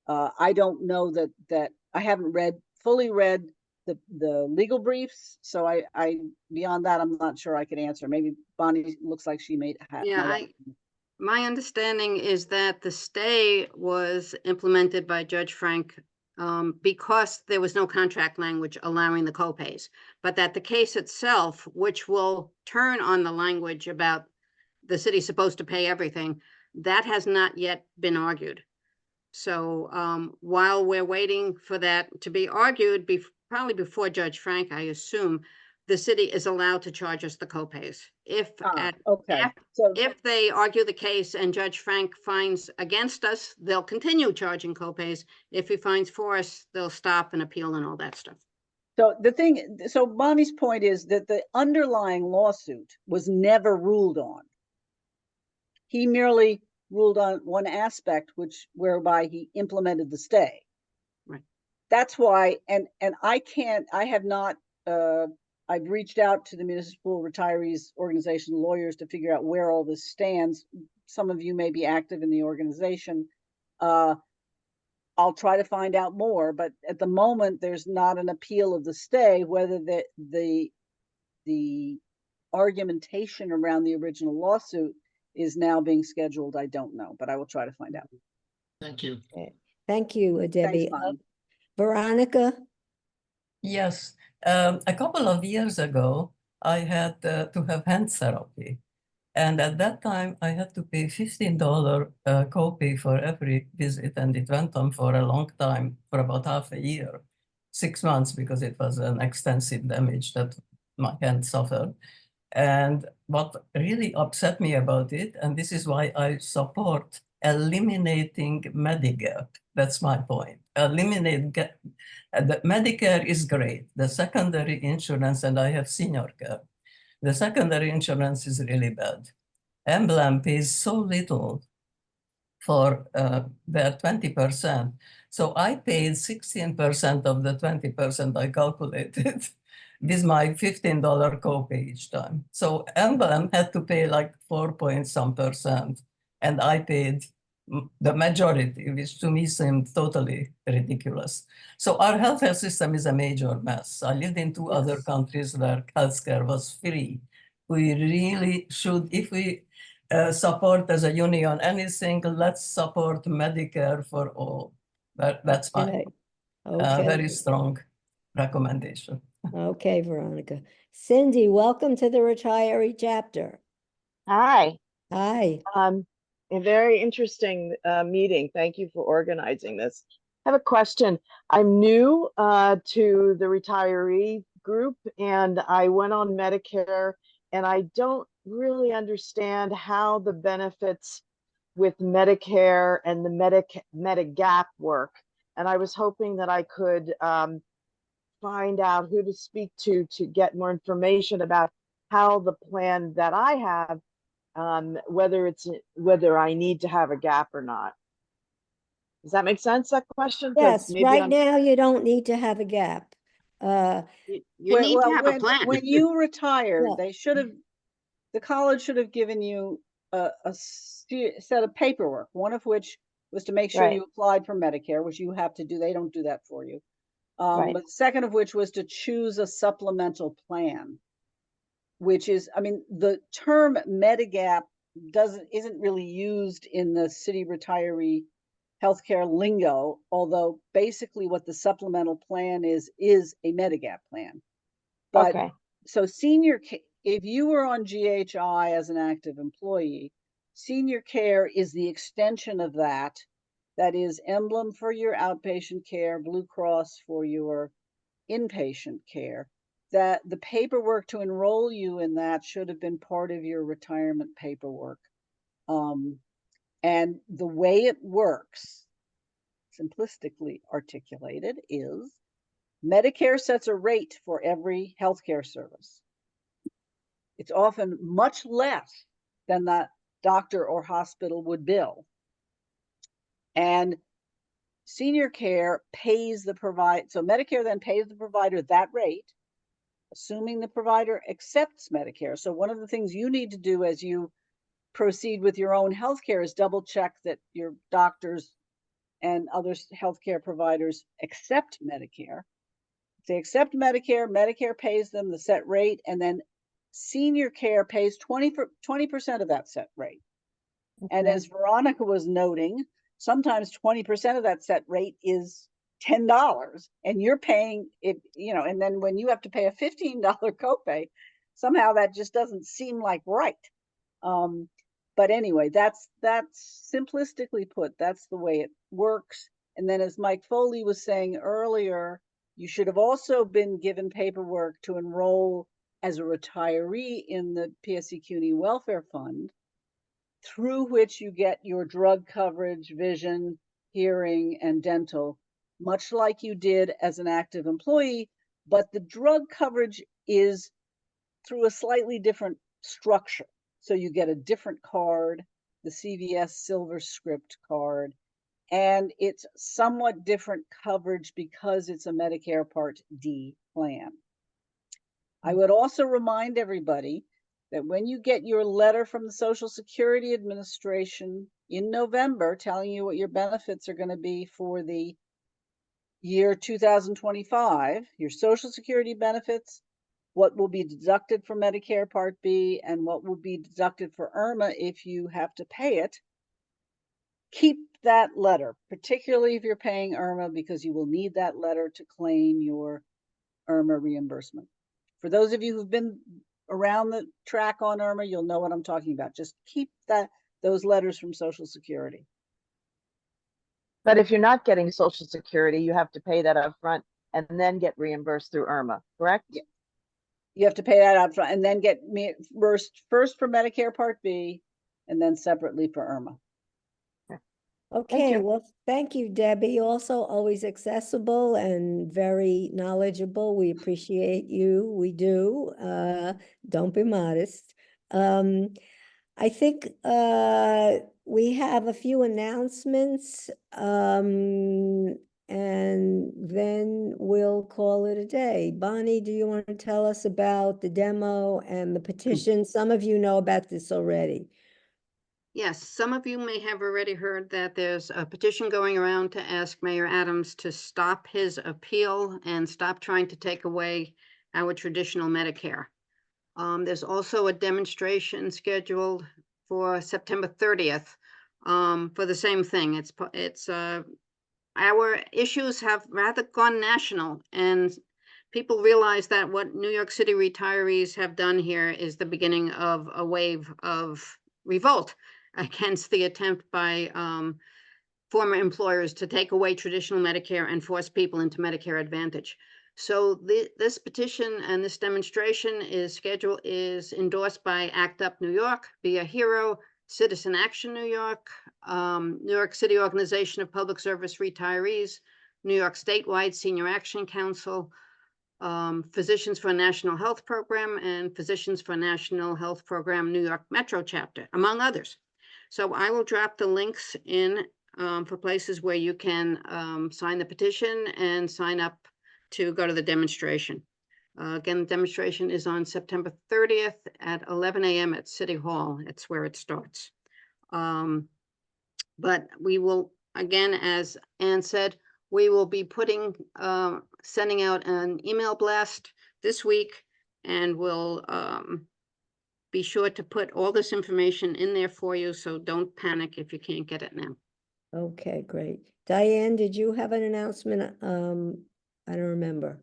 S15: I don't know that I haven't fully read the legal briefs, so I beyond that I'm not sure I could answer. Maybe Bonnie looks like she may have.
S3: Yeah, my understanding is that the stay was implemented by Judge Frank because there was no contract language allowing the co-pays, but that the case itself, which will turn on the language about the city's supposed to pay everything, that has not yet been argued. So while we're waiting for that to be argued, probably before Judge Frank, I assume, the city is allowed to charge us the co-pays. If they argue the case and Judge Frank finds against us, they'll continue charging co-pays. If he finds for us, they'll stop and appeal and all that stuff.
S15: So Bonnie's point is that the underlying lawsuit was never ruled on. He merely ruled on one aspect, whereby he implemented the stay.
S3: Right.
S15: That's why, and I've reached out to the Municipal Retirees Organization lawyers to figure out where all this stands. Some of you may be active in the organization. I'll try to find out more, but at the moment, there's not an appeal of the stay. Whether the argumentation around the original lawsuit is now being scheduled, I don't know, but I will try to find out.
S21: Thank you.
S1: Okay. Thank you, Debbie.
S15: Thanks, Bonnie.
S1: Veronica?
S7: Yes, a couple of years ago, I had to have hand therapy. And at that time, I had to pay $15 copay for every visit. And it went on for a long time, for about half a year, 6 months, because it was an extensive damage that my hand suffered. And what really upset me about it, and this is why I support eliminating Medigap. That's my point. The Medicare is great. The secondary insurance, and I have senior care. The secondary insurance is really bad. Emblem pays so little for their 20%. So I paid 16% of the 20% I calculated with my $15 copay each time. So Emblem had to pay like 4-point-some%, and I paid the majority, which to me seemed totally ridiculous. So our healthcare system is a major mess. I lived in two other countries where healthcare was free. We really should, if we support as a union anything, let's support Medicare for all. That's my very strong recommendation.
S1: Okay, Veronica. Cindy, welcome to the retiree chapter.
S22: Hi.
S1: Hi.
S22: A very interesting meeting. Thank you for organizing this. I have a question. I'm new to the retiree group, and I went on Medicare, and I don't really understand how the benefits with Medicare and the Medigap work. And I was hoping that I could find out who to speak to get more information about how the plan that I have, whether I need to have a gap or not. Does that make sense, that question?
S1: Yes, right now you don't need to have a gap.
S3: You need to have a plan.
S15: When you retired, the college should have given you a set of paperwork, one of which was to make sure you applied for Medicare, which you have to do. They don't do that for you. But the second of which was to choose a supplemental plan, which is, I mean, the term Medigap isn't really used in the city retiree healthcare lingo, although basically what the supplemental plan is a Medigap plan. But so if you were on GHI as an active employee, senior care is the extension of that. That is Emblem for your outpatient care, Blue Cross for your inpatient care. That the paperwork to enroll you in that should have been part of your retirement paperwork. And the way it works, simplistically articulated, is Medicare sets a rate for every healthcare service. It's often much less than the doctor or hospital would bill. And senior care pays the provider, so Medicare then pays the provider that rate, assuming the provider accepts Medicare. So one of the things you need to do as you proceed with your own healthcare is double check that your doctors and other healthcare providers accept Medicare. If they accept Medicare, Medicare pays them the set rate, and then senior care pays 20% of that set rate. And as Veronica was noting, sometimes 20% of that set rate is $10, and you're paying it, you know, and then when you have to pay a $15 copay, somehow that just doesn't seem like right. But anyway, that's simplistically put, that's the way it works. And then as Mike Foley was saying earlier, you should have also been given paperwork to enroll as a retiree in the PSC CUNY Welfare Fund, through which you get your drug coverage, vision, hearing, and dental, much like you did as an active employee, but the drug coverage is through a slightly different structure. So you get a different card, the CVS Silver Script card, and it's somewhat different coverage because it's a Medicare Part D plan. I would also remind everybody that when you get your letter from the Social Security Administration in November telling you what your benefits are going to be for the year 2025, your Social Security benefits, what will be deducted for Medicare Part B, and what will be deducted for IRMA if you have to pay it, keep that letter, particularly if you're paying IRMA, because you will need that letter to claim your IRMA reimbursement. For those of you who've been around the track on IRMA, you'll know what I'm talking about. Just keep those letters from Social Security.
S22: But if you're not getting Social Security, you have to pay that up front and then get reimbursed through IRMA, correct?
S15: Yeah. You have to pay that up front and then get reimbursed first for Medicare Part B and then separately for IRMA.
S1: Okay, well, thank you, Debbie. Also, always accessible and very knowledgeable. We appreciate you. We do. Don't be modest. I think we have a few announcements, and then we'll call it a day. Bonnie, do you want to tell us about the demo and the petition? Some of you know about this already.
S3: Yes, some of you may have already heard that there's a petition going around to ask Mayor Adams to stop his appeal and stop trying to take away our traditional Medicare. There's also a demonstration scheduled for September 30th for the same thing. Our issues have rather gone national, and people realize that what New York City retirees have done here is the beginning of a wave of revolt against the attempt by former employers to take away traditional Medicare and force people into Medicare Advantage. So this petition and this demonstration is endorsed by ACT UP New York, Be a Hero, Citizen Action New York, New York City Organization of Public Service Retirees, New York Statewide Senior Action Council, Physicians for a National Health Program, and Physicians for a National Health Program New York Metro Chapter, among others. So I will drop the links in for places where you can sign the petition and sign up to go to the demonstration. Again, the demonstration is on September 30th at 11 a.m. at City Hall. That's where it starts. But we will, again, as Ann said, we will be sending out an email blast this week, and we'll be sure to put all this information in there for you, so don't panic if you can't get it now.
S1: Okay, great. Diane, did you have an announcement? I don't remember.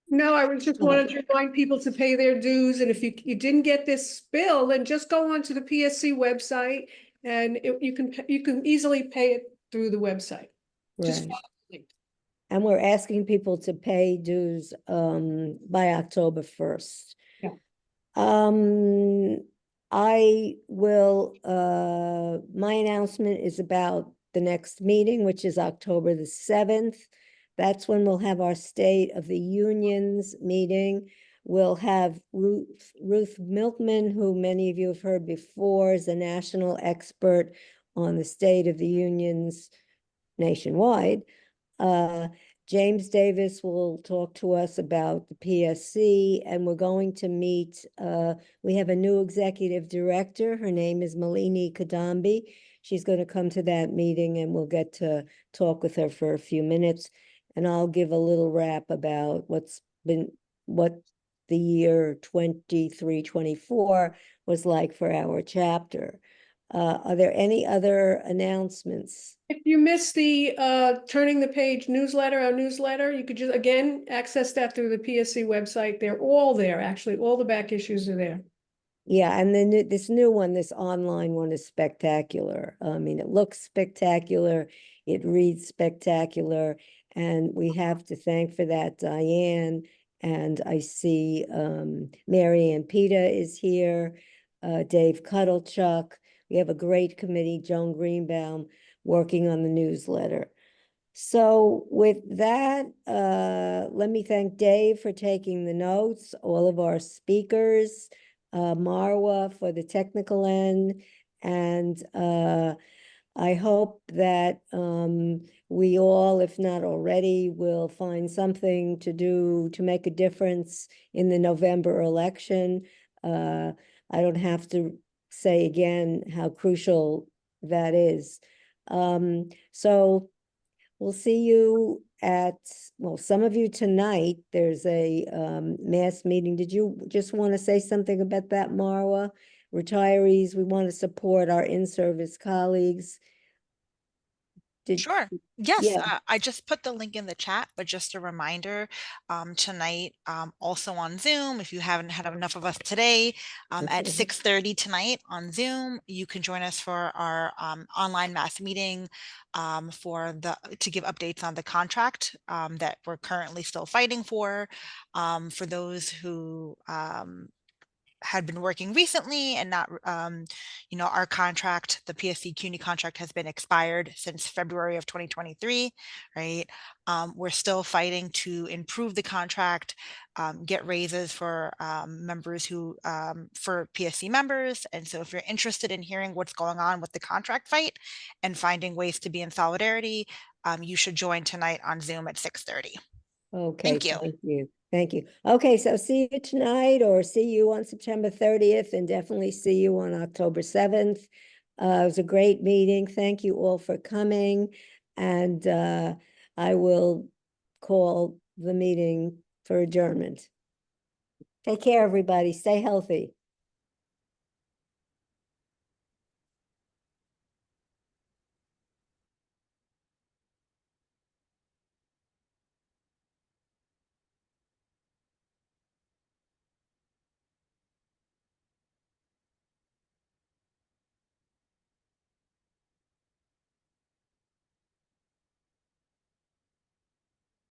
S19: No, I was just wanted to remind people to pay their dues, and if you didn't get this bill, then just go onto the PSC website, and you can easily pay it through the website. Just
S1: Right.
S19: follow the link.
S1: And we're asking people to pay dues by October 1st.
S19: Yeah.
S1: I will, my announcement is about the next meeting, which is October the 7th. That's when we'll have our State of the Unions meeting. We'll have Ruth Milkman, who many of you have heard before, is a national expert on the State of the Unions nationwide. James Davis will talk to us about the PSC, and we're going to meet, we have a new executive director. Her name is Malini Kadambi. She's going to come to that meeting and we'll get to talk with her for a few minutes. And I'll give a little wrap about what the year 23-24 was like for our chapter. Are there any other announcements?
S19: If you missed the Turning the Page newsletter, our newsletter, you could just, again, access that through the PSC website. They're all there, actually. All the back issues are there.
S1: Yeah, and then this new one, this online one is spectacular. I mean, it looks spectacular, it reads spectacular, and we have to thank for that Diane. And I see Mary Ann Peta is here, Dave Cuddlechuck. We have a great committee, Joan Greenbaum, working on the newsletter. So with that, let me thank Dave for taking the notes, all of our speakers, Marwa for the technical end, and I hope that we all, if not already, will find something to do to make a difference in the November election. I don't have to say again how crucial that is. So we'll see you at, well, some of you tonight. There's a mass meeting. Did you just want to say something about that, Marwa? Retirees, we want to support our in-service colleagues.
S17: Sure. Yes,
S1: Yeah.
S17: I just put the link in the chat, but just a reminder, tonight, also on Zoom, if you haven't had enough of us today, at 6:30 tonight on Zoom, you can join us for our online mass meeting to give updates on the contract that we're currently still fighting for those who had been working recently and not, our contract, the PSC CUNY contract has been expired since February of 2023, right? We're still fighting to improve the contract, get raises for members for PSC members. And so if you're interested in hearing what's going on with the contract fight and finding ways to be in solidarity, you should join tonight on Zoom at 6:30.
S1: Okay,
S17: Thank you.
S1: thank you. Thank you. Okay, so see you tonight or see you on September 30th and definitely see you on October 7th. It was a great meeting. Thank you all for coming. And I will call the meeting for adjournment. Take care, everybody. Stay healthy.